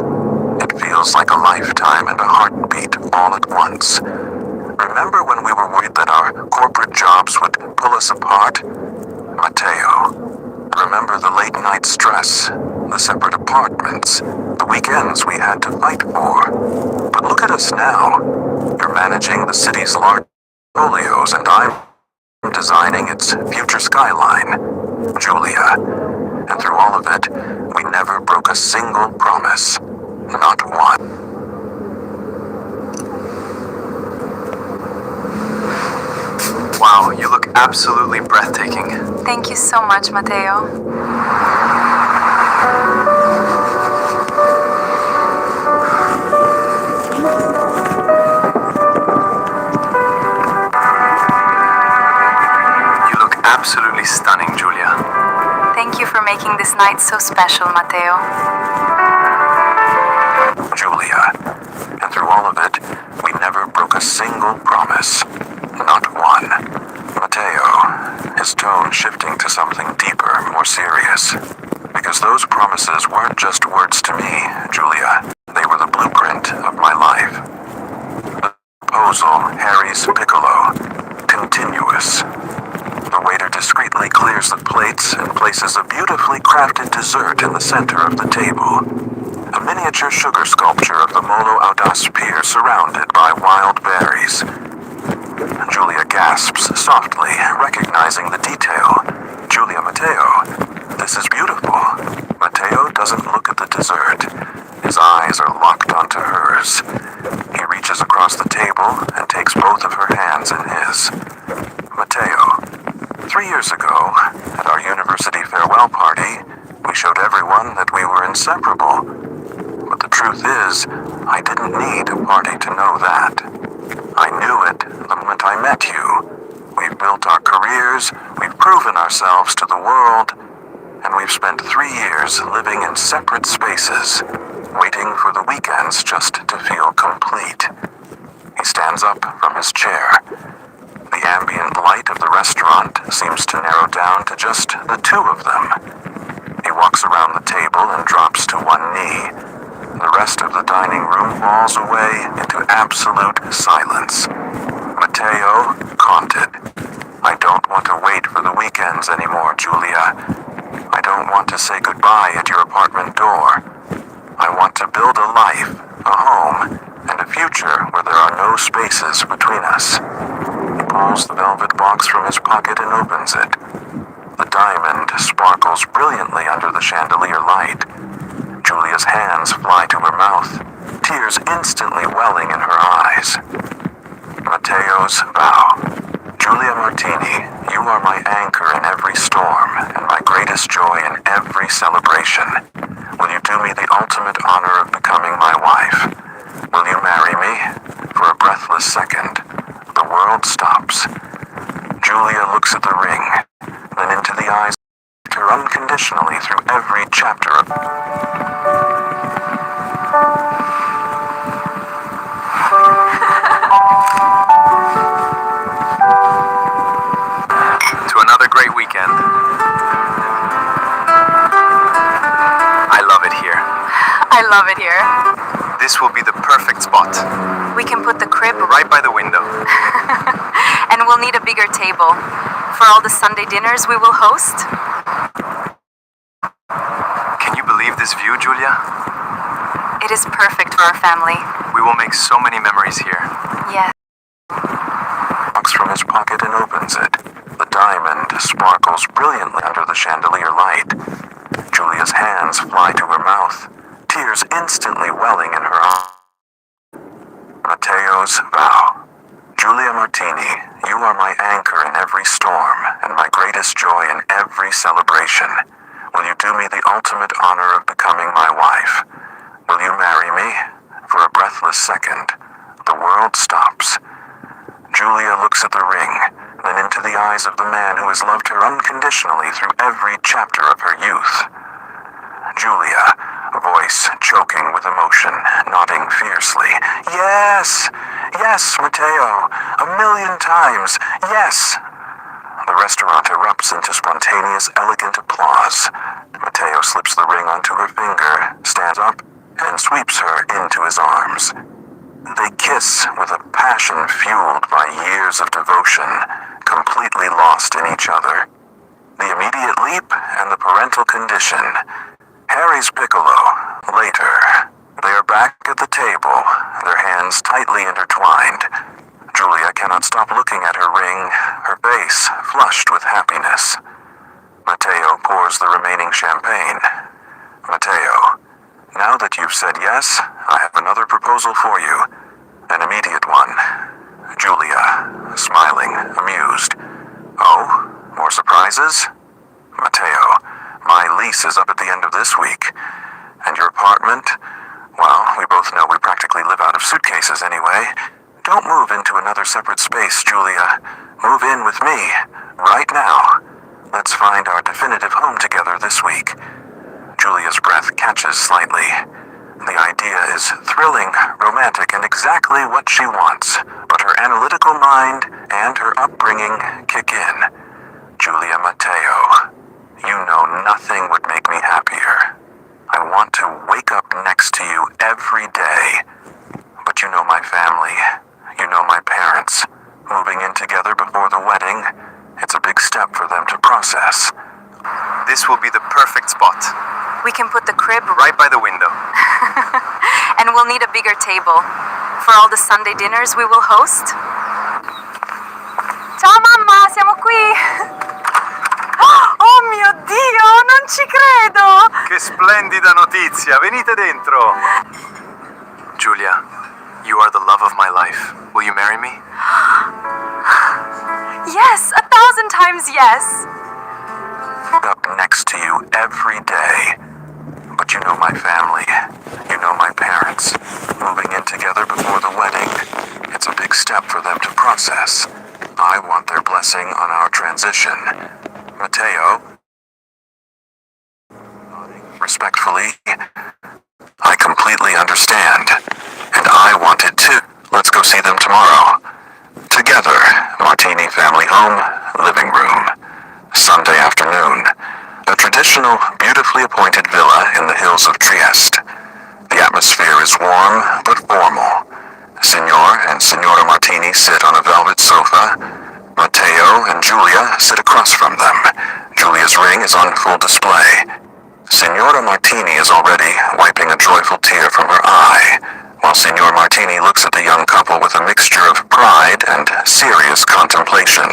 It feels like a lifetime and a heartbeat all at once. Remember when we were worried that our corporate jobs would pull us apart? Matteo, remember the late night stress, the separate apartments, the weekends we had to fight for. But look at us now. You're managing the city's large portfolios and I'm designing its future skyline. Julia, And through all of it, we never broke a single promise. Not one. Wow, you look absolutely breathtaking. Thank you so much, Matteo. You look absolutely stunning, Julia. Thank you for making this night so special, Matteo. Julia. And through all of it, we never broke a single promise. Not one. Matteo, his tone shifting to something deeper, more serious. Because those promises weren't just words to me, Julia. They were the blueprint of my life. The proposal, Harry's Piccolo. Continuous. The waiter discreetly clears the plates and places a beautifully crafted dessert in the center of the table. A miniature sugar sculpture of the Molo Audace pier surrounded by wild berries. Julia gasps softly, recognizing the detail. Julia, Matteo, this is beautiful. Matteo doesn't look at the dessert. His eyes are locked onto hers. He reaches across the table and takes both of her hands in his. Matteo, 3 years ago, at our university farewell party, we showed everyone that we were inseparable. But the truth is, I didn't need a party to know that. I knew it the moment I met you. We've built our careers, we've proven ourselves to the world, and we've spent 3 years living in separate spaces, waiting for the weekends just to feel complete. He stands up from his chair. The ambient light of the restaurant seems to narrow down to just the two of them. He walks around the table and drops to one knee. The rest of the dining room falls away into absolute silence. Matteo, haunted. I don't want to wait for the weekends anymore, Julia. I don't want to say goodbye at your apartment door. I want to build a life, a home, and a future where there are no spaces between us. He pulls the velvet box from his pocket and opens it. The diamond sparkles brilliantly under the chandelier light. Julia's hands fly to her mouth, tears instantly welling in her eyes. Matteo's vow. Julia Martini, you are my anchor in every storm and my greatest joy in every celebration. Will you do me the ultimate honor of becoming my wife? Will you marry me? For a breathless second, the world stops. Julia looks at the ring, then into the eyes of her unconditionally through every chapter of... To another great weekend. I love it here. I love it here. This will be the perfect spot. We can put the crib Right by the window. and we'll need a bigger table for all the Sunday dinners we will host. Can you believe this view, Julia? It is perfect for our family. We will make so many memories here. Yes. Box from his pocket and opens it. The diamond sparkles brilliantly under the chandelier light. Julia's hands fly to her mouth, tears instantly welling in her eyes. Matteo's vow. Julia Martini, you are my anchor in every storm and my greatest joy in every celebration. Will you do me the ultimate honor of becoming my wife? Will you marry me? For a breathless second, the world stops. Julia looks at the ring, then into the eyes of the man who has loved her unconditionally through every chapter of her youth. Julia, a voice choking with emotion, nodding fiercely. Yes! Yes, Matteo! 1,000,000 times! Yes! The restaurant erupts into spontaneous, elegant applause. Matteo slips the ring onto her finger, stands up, and sweeps her into his arms. They kiss with a passion fueled by years of devotion, completely lost in each other. The immediate leap and the parental condition. Harry's Piccolo, later. They are back at the table, their hands tightly intertwined. Julia cannot stop looking at her ring, her face flushed with happiness. Matteo pours the remaining champagne. Matteo, now that you've said yes, I have another proposal for you. An immediate one. Julia, smiling, amused. Oh, more surprises? Matteo, my lease is up at the end of this week. And your apartment? Well, we both know we practically live out of suitcases anyway. Don't move into another separate space, Julia. Move in with me, right now. Let's find our definitive home together this week. Julia's breath catches slightly. The idea is thrilling, romantic, and exactly what she wants, but her analytical mind and her upbringing kick in. Julia Matteo, you know nothing would make me happier. I want to wake up next to you every day. But you know my family. You know my parents. Moving in together before the wedding, it's a big step for them to process. This will be the perfect spot, We can put the crib right by the window. and we'll need a bigger table for all the Sunday dinners we will host. Ciao mamma, siamo qui! Oh mio Dio, non ci credo! Che splendida notizia, venite dentro. Julia, you are the love of my life. Will you marry me? Yes, 1,000 times yes! Up next to you every day. But you know my family. You know my parents. Moving in together before the wedding, it's a big step for them to process. I want their blessing on our transition. Matteo, respectfully, I completely understand. And I wanted to. Let's go see them tomorrow. Together, Martini family home, living room. Sunday afternoon. A traditional, beautifully appointed villa in the hills of Trieste. The atmosphere is warm, but formal. Signor and Signora Martini sit on a velvet sofa. Matteo and Julia sit across from them. Julia's ring is on full display. Signora Martini is already wiping a joyful tear from her eye, while Signor Martini looks at the young couple with a mixture of pride and serious contemplation.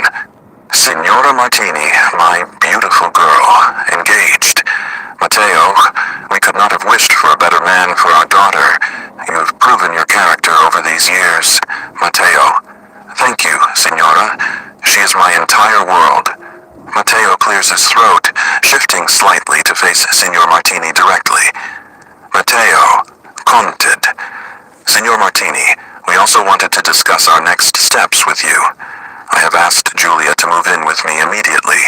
Signora Martini, my beautiful girl, engaged. Matteo, we could not have wished for a better man for our daughter. You've proven your character over these years. Matteo, thank you, Signora. She is my entire world. Matteo clears his throat, shifting slightly to face Signor Martini directly. Matteo, conted. Signor Martini, we also wanted to discuss our next steps with you. I have asked Julia to move in with me immediately.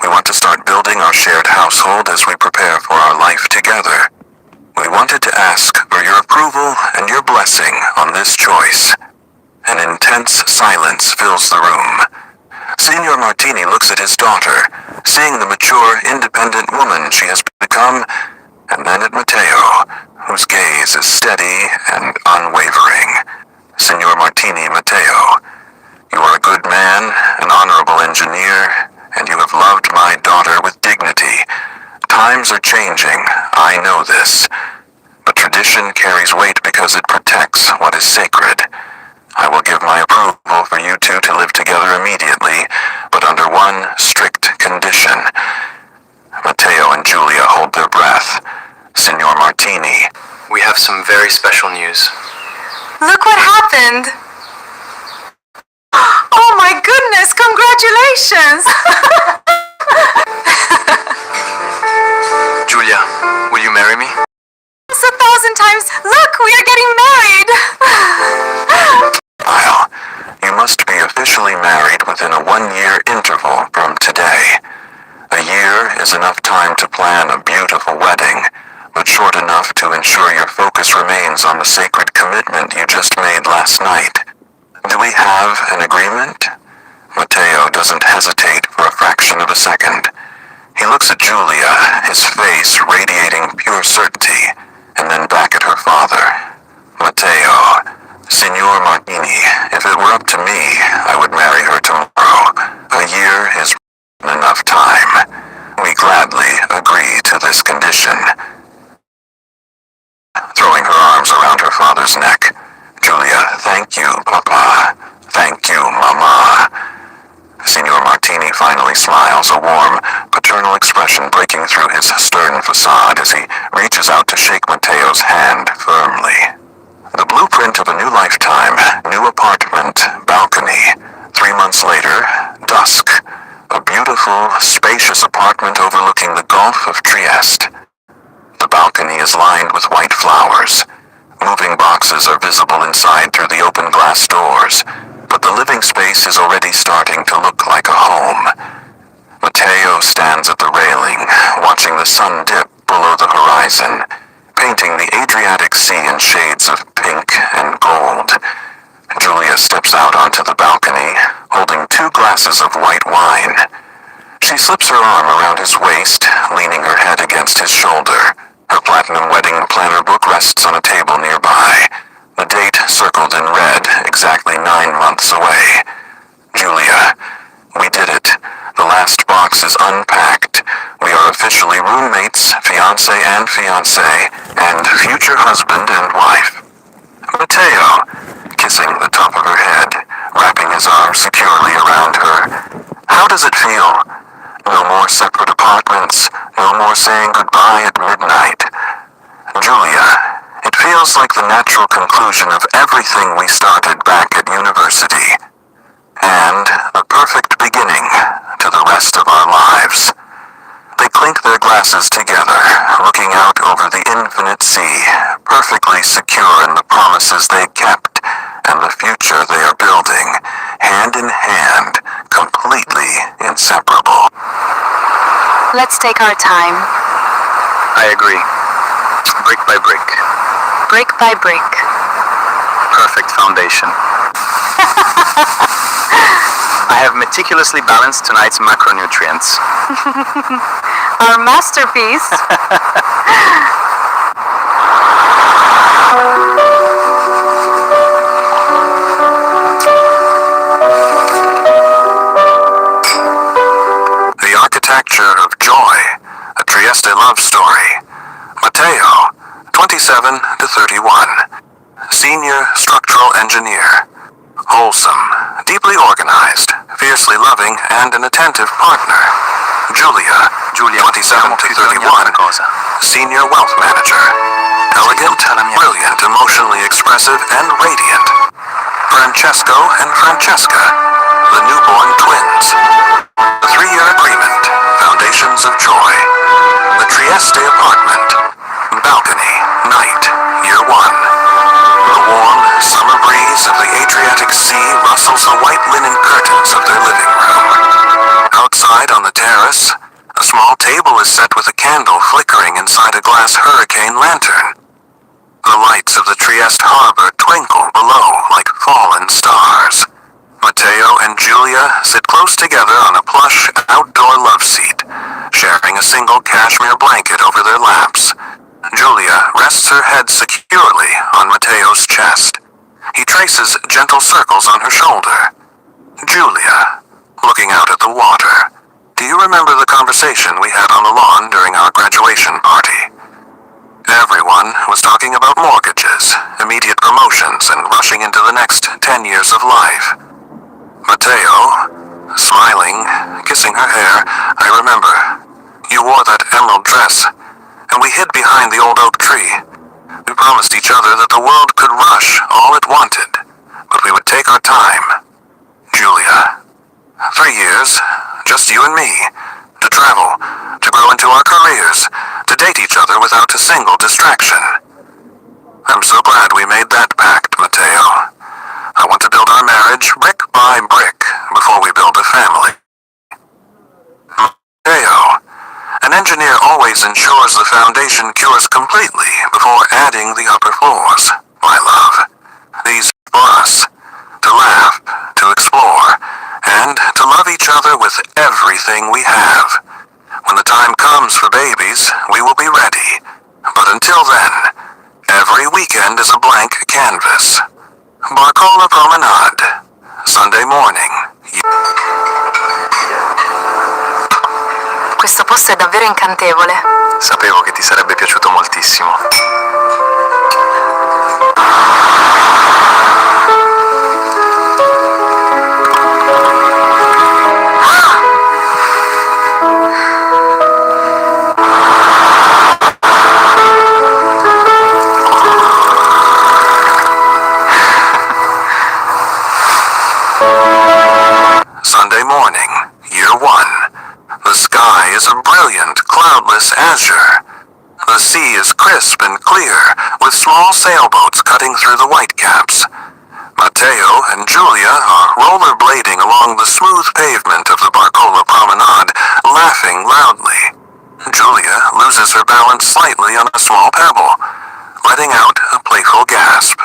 We want to start building our shared household as we prepare for our life together. We wanted to ask for your approval and your blessing on this choice. An intense silence fills the room. Signor Martini looks at his daughter, seeing the mature, independent woman she has become, and then at Matteo, whose gaze is steady and unwavering. Signor Martini, Matteo, you are a good man, an honorable engineer, and you have loved my daughter with dignity. Times are changing, I know this. But tradition carries weight because it protects what is sacred. I will give my approval for you two to live together immediately, but under one strict condition. Matteo and Julia hold their breath. Signor Martini. We have some very special news. Look what happened! Oh my goodness, congratulations! Julia, will you marry me? It's 1,000 times. Look, we are getting married! Well, you must be officially married within a 1-year interval from today. A year is enough time to plan a beautiful wedding, but short enough to ensure your focus remains on the sacred commitment you just made last night. Do we have an agreement? Matteo doesn't hesitate for a fraction of a second. He looks at Julia, his face radiating pure certainty, and then back at her father. Matteo, Signor Martini, if it were up to me, I would marry her tomorrow. A year is enough time. We gladly agree to this condition. Throwing her arms around her father's neck. Julia, thank you, Papa. Thank you, Mama. Signor Martini finally smiles a warm, paternal internal expression breaking through his stern facade as he reaches out to shake Mateo's hand firmly. The blueprint of a new lifetime, new apartment, balcony. 3 months later, dusk. A beautiful, spacious apartment overlooking the Gulf of Trieste. The balcony is lined with white flowers. Moving boxes are visible inside through the open glass doors, but the living space is already starting to look like a home. Mateo stands at the railing, watching the sun dip below the horizon, painting the Adriatic Sea in shades of pink and gold. Julia steps out onto the balcony, holding 2 glasses of white wine. She slips her arm around his waist, leaning her head against his shoulder. Her platinum wedding planner book rests on a table nearby. The date circled in red, exactly 9 months away. Julia, we did it. The last box is unpacked. We are officially roommates, fiancé and fiancée, and future husband and wife. Mateo, kissing the top of her head, wrapping his arms securely around her. How does it feel? No more separate apartments, no more saying goodbye at midnight. Julia, it feels like the natural conclusion of everything we started back at university. And the perfect beginning to the rest of our lives. They clink their glasses together, looking out over the infinite sea, perfectly secure in the promises they kept and the future they are building, hand in hand, completely inseparable. Let's take our time, I agree. Brick by brick. brick by brick. Perfect foundation. I have meticulously balanced tonight's macronutrients. Our masterpiece. The architecture of joy, a Trieste love story. Mateo, 27 to 31. Senior structural engineer. Wholesome, deeply organized, fiercely loving, and an attentive partner. Julia, 27 to 31. Senior wealth manager. Elegant, brilliant, emotionally expressive, and radiant. Francesco and Francesca, the newborn twins. The 3-year agreement, foundations of joy. The Trieste apartment, balcony, night, year 1. The warm, summer breeze of the Adriatic Sea rustles the white linen curtains of their living room. Outside on the terrace, a small table is set with a candle flickering inside a glass hurricane lantern. The lights of the Trieste harbor twinkle below like fallen stars. Mateo and Julia sit close together on a plush outdoor love seat, sharing a single cashmere blanket over their laps. Julia rests her head securely on Mateo's chest. He traces gentle circles on her shoulder. Julia, looking out at the water. Do you remember the conversation we had on the lawn during our graduation party? Everyone was talking about mortgages, immediate promotions, and rushing into the next 10 years of life. Mateo, smiling, kissing her hair, I remember. You wore that emerald dress, and we hid behind the old oak tree. We promised each other that the world could rush all it wanted, but we would take our time. Julia, 3 years, just you and me, to travel, to grow into our careers, to date each other without a single distraction. I'm so glad we made that pact, Mateo. I want to build our marriage brick by brick before we build a family. Mateo, an engineer always ensures the foundation cures completely before adding the upper floors, my love. These for us, to laugh, to explore, and to love each other with everything we have. When the time comes for babies, we will be ready. But until then, every weekend is a blank canvas. Barcola Promenade, Sunday morning. Questo posto è davvero incantevole. Sapevo che ti sarebbe piaciuto moltissimo. Sunday morning, year 1. The sky is a brilliant, cloudless azure. The sea is crisp and clear, with small sailboats cutting through the whitecaps. Matteo and Giulia are rollerblading along the smooth pavement of the Barcola Promenade, laughing loudly. Giulia loses her balance slightly on a small pebble, letting out a playful gasp.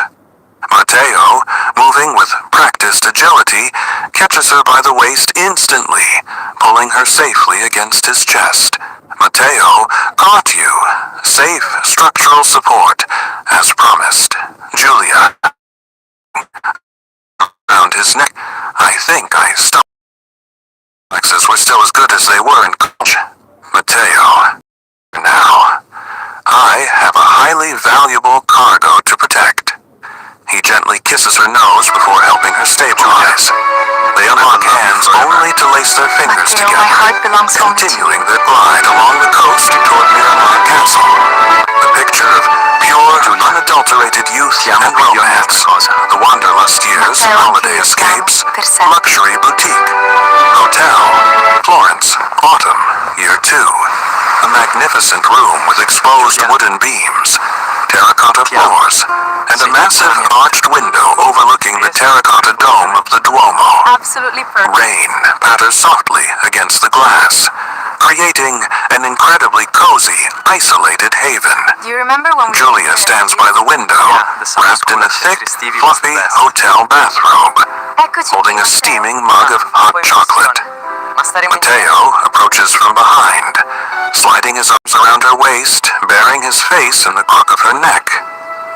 Matteo, moving with practiced agility, catches her by the waist instantly, pulling her safely against his chest. Matteo caught you. Safe structural support, as promised. Giulia around his neck. I think I stopped. Reflexes were still as good as they were in college. Matteo. Now, I have a highly valuable cargo to protect. He gently kisses her nose before helping her stabilize. They unlock hands only to lace their fingers Matteo, together, my heart belongs only to you. continuing their glide along the coast toward Miramar Castle. The picture of pure, unadulterated youth and romance. The wanderlust years, Matteo, holiday anch'io ti escapes, amo, per sempre. luxury boutique, hotel, Florence, autumn, year 2. A magnificent room with exposed wooden beams, terracotta floors, and a massive arched window overlooking the terracotta dome of the Duomo. Absolutely perfect. Rain patters softly against the glass, creating an incredibly cozy, isolated haven. Do you remember when we Giulia stands by the window, Yeah, the summer wrapped in school a thick, teacher Stevie was the fluffy best. hotel bathrobe, Eccoci holding a qui, steaming Matteo. mug of hot chocolate. Ma staremo insieme. Matteo approaches from behind, sliding his arms around her waist, burying his face in the crook of her neck.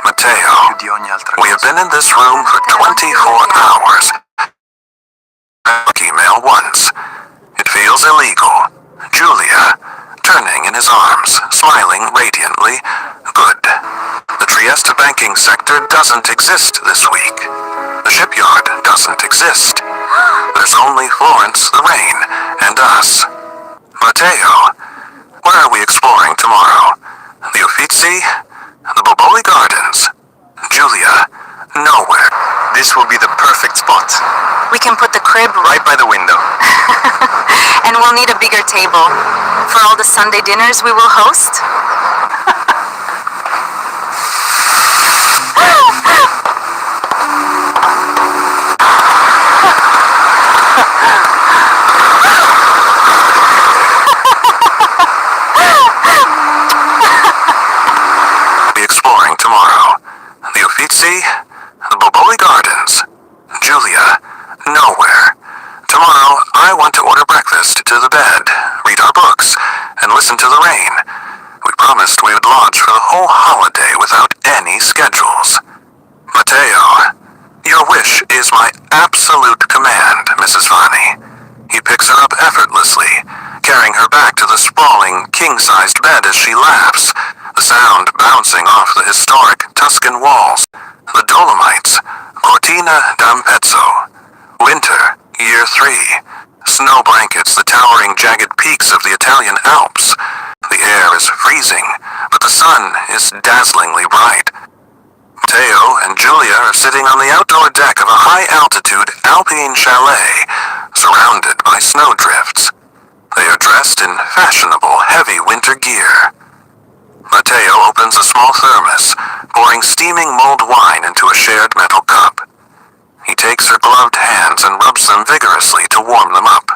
Matteo, Più di ogni altra we have cosa. been in this room for 24 hours. Email once. It feels illegal. Giulia, turning in his arms, smiling radiantly. Good. The Trieste banking sector doesn't exist this week. The shipyard doesn't exist. There's only Florence, the rain, and us. Matteo, where are we exploring tomorrow? The Uffizi? The Boboli Gardens? Giulia, nowhere. This will be the perfect spot. We can put the crib Right by the window. and we'll need a bigger table for all the Sunday dinners we will host. Be exploring tomorrow. The Uffizi? The Boboli Gardens? Giulia, nowhere. Tomorrow, I want to order breakfast to the bed, read our books, and listen to the rain. We promised we would lodge for the whole holiday without any schedules. Matteo, your wish is my absolute command, Mrs. Vani. He picks her up effortlessly, carrying her back to the sprawling, king-sized bed as she laughs, the sound bouncing off the historic Tuscan walls, the Dolomites, Cortina d'Ampezzo. Winter, year 3. Snow blankets the towering jagged peaks of the Italian Alps. The air is freezing, but the sun is dazzlingly bright. Matteo and Giulia are sitting on the outdoor deck of a high-altitude Alpine chalet, surrounded by snowdrifts. They are dressed in fashionable, heavy winter gear. Matteo opens a small thermos, pouring steaming mulled wine into a shared metal cup. He takes her gloved hands and rubs them vigorously to warm them up.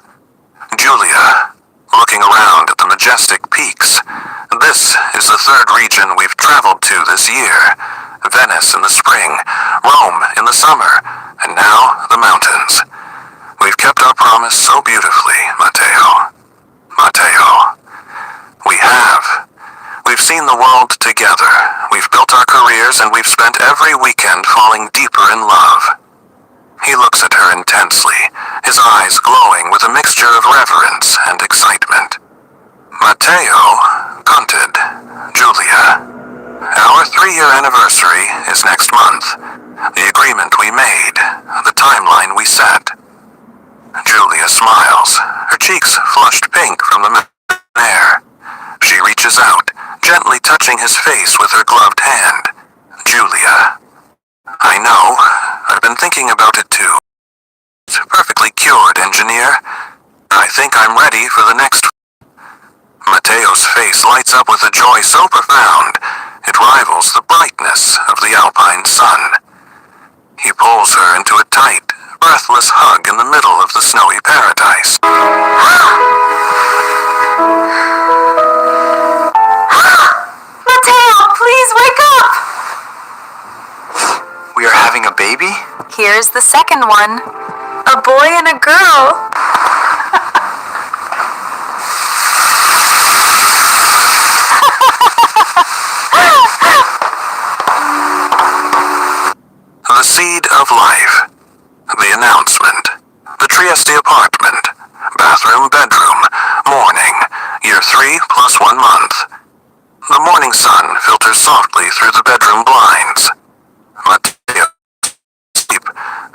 Giulia, looking around at the majestic peaks. This is the third region we've traveled to this year. Venice in the spring, Rome in the summer, and now the mountains. We've kept our promise so beautifully, Matteo. Matteo. We have. We've seen the world together. We've built our careers and we've spent every weekend falling deeper in love. He looks at her intensely, his eyes glowing with a mixture of reverence and excitement. Matteo grunted. Giulia. Our 3-year anniversary is next month. The agreement we made, the timeline we set. Giulia smiles, her cheeks flushed pink from the air. She reaches out, gently touching his face with her gloved hand. Giulia. I know. I've been thinking about it too. It's perfectly cured, engineer. I think I'm ready for the next. Mateo's face lights up with a joy so profound, it rivals the brightness of the alpine sun. He pulls her into a tight, breathless hug in the middle of the snowy paradise. Mateo, please wake up! We are having a baby? Here's the second one. A boy and a girl. The seed of life. The announcement. The Trieste apartment. Bathroom, bedroom. Morning. Year 3 plus 1 month. The morning sun filters softly through the bedroom blinds. Mateo sleep,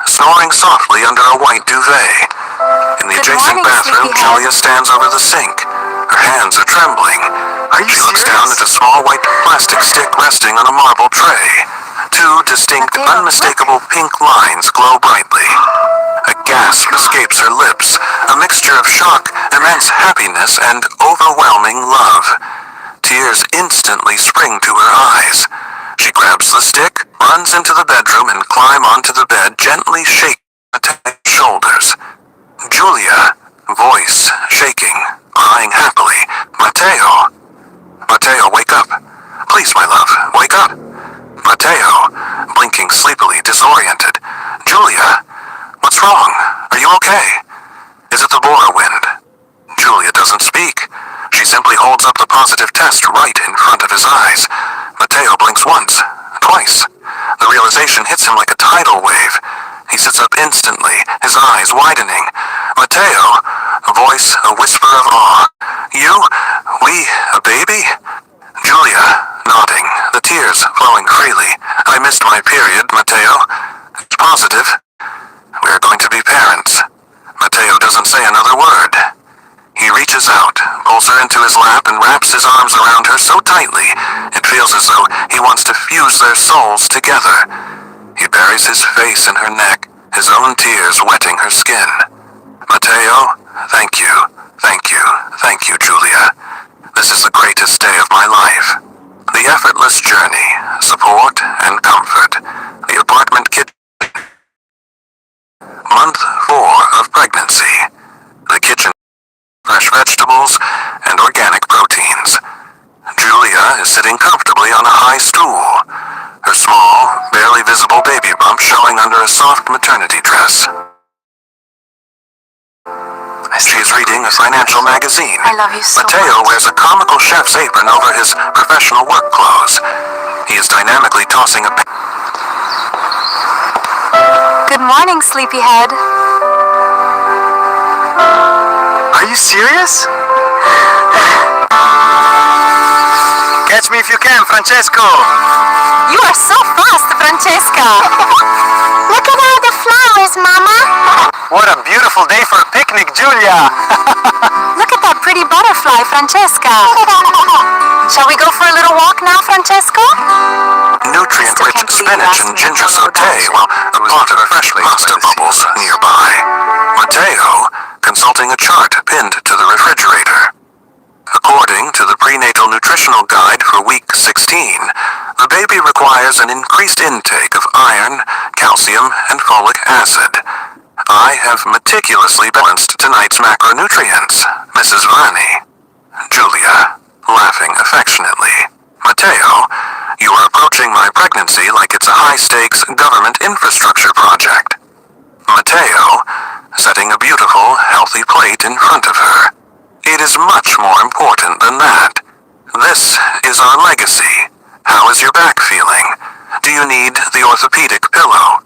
snoring softly under a white duvet. In the Good adjacent morning, bathroom, sleepyhead. Julia stands over the sink. Her hands are trembling. Are you She looks down at a small white plastic stick resting on a marble tray. Two distinct, Mateo, unmistakable pink lines glow brightly. A gasp escapes her lips, a mixture of shock, immense happiness, and overwhelming love. Tears instantly spring to her eyes. She grabs the stick, runs into the bedroom, and climbs onto the bed, gently shaking Mateo's shoulders. Julia, voice shaking, crying happily, Mateo. Mateo, wake up. Please, my love, wake up. Mateo, blinking sleepily, disoriented. Julia, what's wrong? Are you okay? Is it the Bora wind? Julia doesn't speak. She simply holds up the positive test right in front of his eyes. Mateo blinks once, twice. The realization hits him like a tidal wave. He sits up instantly, his eyes widening. Mateo, a voice, a whisper of awe. You? A baby? Julia, nodding, the tears flowing freely. I missed my period, Mateo. It's positive. We're going to be parents. Mateo doesn't say another word. He reaches out, pulls her into his lap, and wraps his arms around her so tightly, it feels as though he wants to fuse their souls together. He buries his face in her neck, his own tears wetting her skin. Mateo, thank you, Julia. This is the greatest day of my life. The effortless journey, support and comfort. The apartment kitchen. Month 4 of pregnancy. The kitchen. Fresh vegetables and organic proteins. Julia is sitting comfortably on a high stool, her small, barely visible baby bump showing under a soft maternity dress. She is reading a financial magazine. I love you so Mateo much. wears a comical chef's apron over his professional work clothes. He is dynamically tossing a... Good morning, sleepyhead. Are you serious? Catch me if you can, Francesco! You are so fast, Francesca. Look at all the flowers, Mama. What a beautiful day for a picnic, Julia! Look at that pretty butterfly, Francesca. Shall we go for a little walk now, Francesco? Nutrient-rich can't believe spinach last and minute ginger Coco sauté Dolce. while a pot of freshly pasta bubbles nearby. Mateo consulting a chart pinned to the refrigerator. According to the prenatal nutritional guide for week 16, the baby requires an increased intake of iron, calcium, and folic acid. I have meticulously balanced tonight's macronutrients, Mrs. Vani. Julia, laughing affectionately. Mateo, you are approaching my pregnancy like it's a high-stakes government infrastructure project. Mateo, setting a beautiful, healthy plate in front of her. It is much more important than that. This is our legacy. How is your back feeling? Do you need the orthopedic pillow?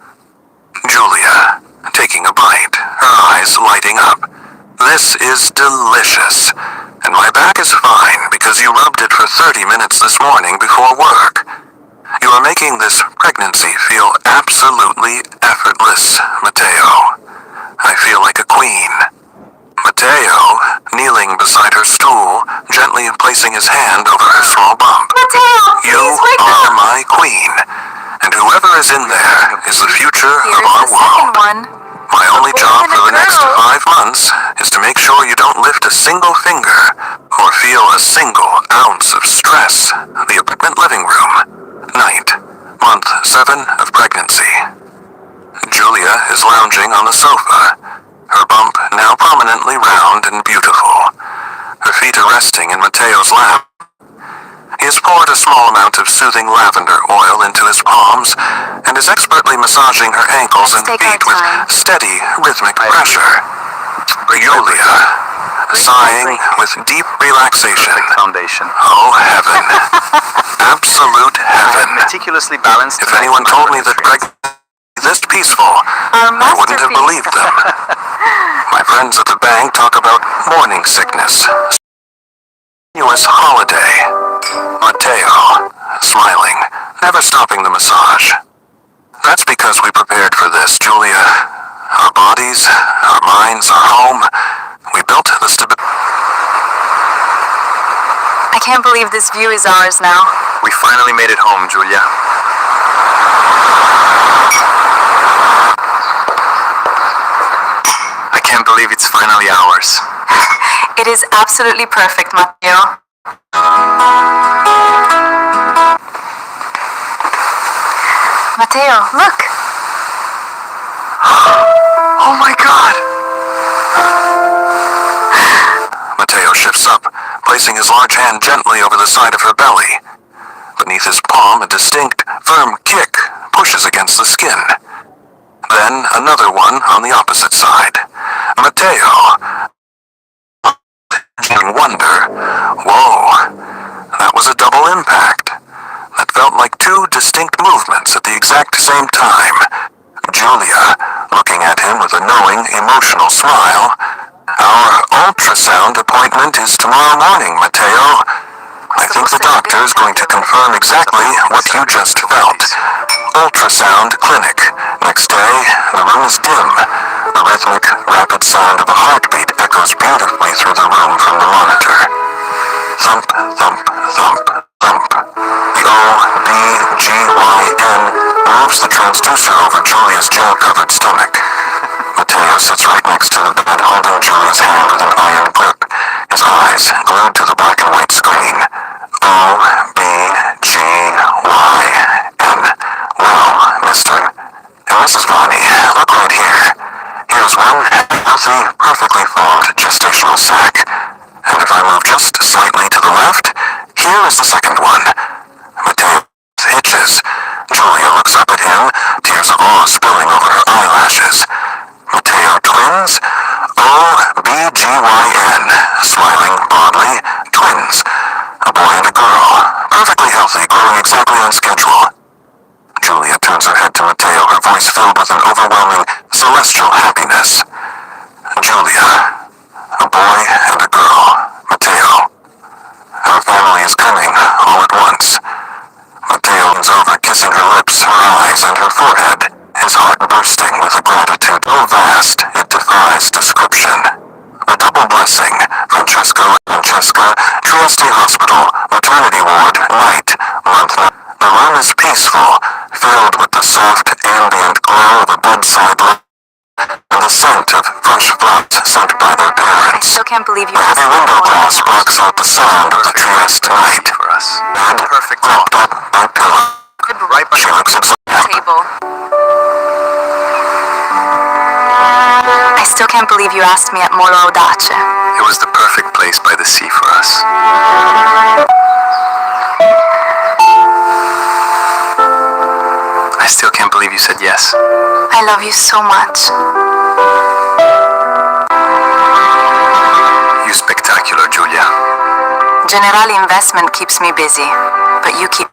Julia, taking a bite, her eyes lighting up. This is delicious. And my back is fine because you rubbed it for 30 minutes this morning before work. You are making this pregnancy feel absolutely effortless, Mateo. I feel like a queen. Mateo, kneeling beside her stool, gently placing his hand over her small bump. Mateo, You please wake are up. my queen, and whoever is in there is the future of Here's our the second world. one. My only boy job and a for the next girl. ones is to make sure you don't lift a single finger or feel a single ounce of stress. The apartment living room. Night. Month 7 of pregnancy. Julia is lounging on the sofa, her bump now prominently round and beautiful. Her feet are resting in Mateo's lap. He has poured a small amount of soothing lavender oil into his palms and is expertly massaging her ankles and Let's take our feet with time. steady, rhythmic pressure. Julia, sighing with deep relaxation. Perfect foundation. Oh, heaven. Absolute heaven. Meticulously balanced. If anyone told me that pregnancy was this peaceful, I wouldn't have believed them. My friends at the bank talk about morning sickness. Continuous holiday. Mateo, smiling, never stopping the massage. That's because we prepared for this, Julia. Our bodies, our minds, our home. We built the stability. I can't believe this view is ours now. We finally made it home, Julia. I can't believe it's finally ours. It is absolutely perfect, Matteo. Matteo, look! Oh my god! Mateo shifts up, placing his large hand gently over the side of her belly. Beneath his palm, a distinct, firm kick pushes against the skin. Then another one on the opposite side. Mateo, in wonder, whoa, that was a double impact. That felt like two distinct movements at the exact same time. Julia, looking at him with a knowing, emotional smile. Our ultrasound appointment is tomorrow morning, Mateo. I think the doctor is going to confirm exactly what you just felt. Ultrasound clinic. Next day, the room is dim. The rhythmic, rapid sound of a heartbeat echoes beautifully through the room from the monitor. Thump, thump, thump, thump. The OBGYN moves the transducer over Julia's gel-covered stomach. Mateo sits right next to the bed, holding Julia's hand with an iron grip, his eyes glued to the black and white screen. OBGYN. Well, Mr. and Mrs. Bonnie, look right here. Here's one healthy, perfectly formed gestational sac. And if I move just slightly to the left, here is the second one. Mateo hitches. Julia looks up at him, tears of awe spilling over her eyelashes. Mateo twins? OBGYN, smiling broadly, twins. A boy and a girl, perfectly healthy, growing exactly on schedule. Julia turns her head to Mateo, her voice filled with an overwhelming, celestial happiness. Julia, a boy and a girl, Mateo. Our family is coming, all at once. Mateo leans over, kissing her lips, her eyes, and her forehead, his heart bursting with a gratitude so vast it defies description. A double blessing. Francesca, Trieste Hospital, maternity ward, night, month. The room is peaceful, filled with the soft, ambient glow of a bedside lamp and the scent of fresh flowers sent by their parents. Still can't believe you The asked heavy me window that. glass blocks out the sound of the Trieste night. For us. And Perfect propped up by pillow, Right by she looks exhausted. Table. I still can't believe you asked me at Molo Audace. It was the perfect place by the sea for us. I still can't believe you said yes. I love you so much. You spectacular, Julia. Generali Investment keeps me busy, but you keep...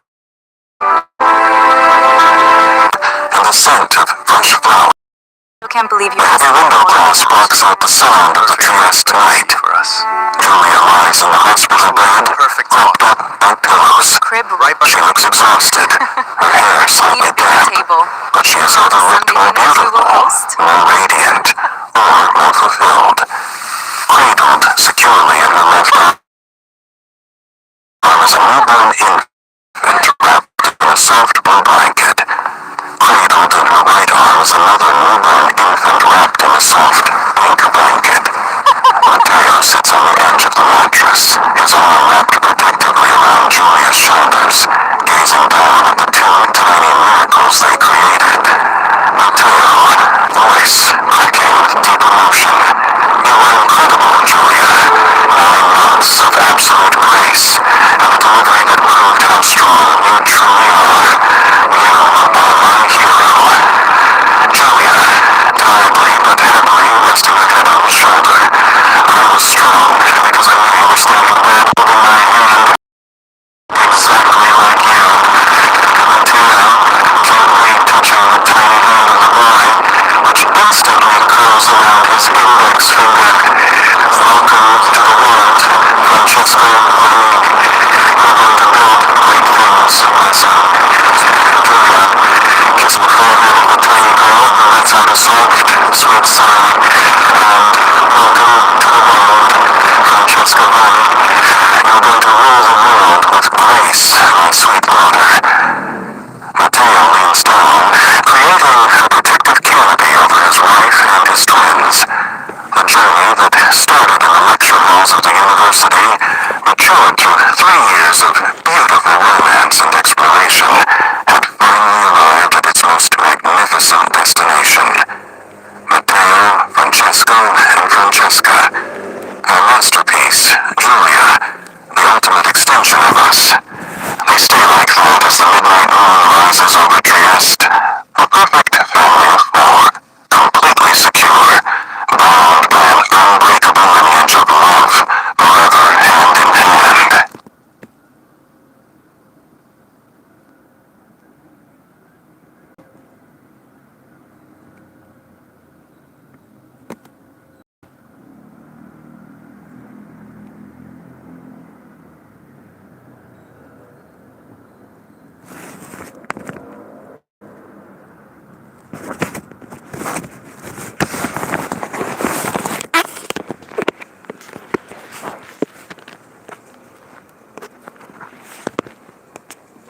And the scent of fresh flowers. I still can't believe you The asked heavy me at window Molo glass Audace. blocks out the sound of the Trieste night. For us. Julia lies on the hospital bed, Perfect propped up by pillows. Crib Right by She looks exhausted, her hair Eat slightly at the damp, table. but she is overlooked Sunday more dinners you will beautiful, host? more radiant, or more fulfilled. Cradled securely in her left arm is a newborn infant wrapped in a soft blue blanket. Cradled in her right arm is another newborn infant wrapped in a soft pink blanket. sits on the edge of the mattress, his arm wrapped protectively around Julia's shoulders, gazing down at the two tiny miracles they created. Mateo, voice cracking with deep emotion. You were incredible, Julia. 9 months of absolute grace, and a delivery that proved how strong you truly are. You are my hero. Julia, tiredly but happily resting her head on his shoulder. I was strong because I knew you were standing there holding my hand. Exactly like you. Mateo, gently touching the tiny hand of the boy, which instantly curls around his index finger. Welcome to the world, Francesco Guarini. You're going to build great things, my son. Julia, kiss the forehead of the tiny girl who lets out a soft, sweet sigh. And welcome to the world, Francesco Guarini. You're going to rule the world with grace, my sweet daughter. Mateo leans down, creating a protective canopy over his wife and his twins. The journey that started in the lecture halls of the university matured through 3 years of beautiful romance and exploration, had finally arrived at its most magnificent destination. Mateo, Francesco, and Francesca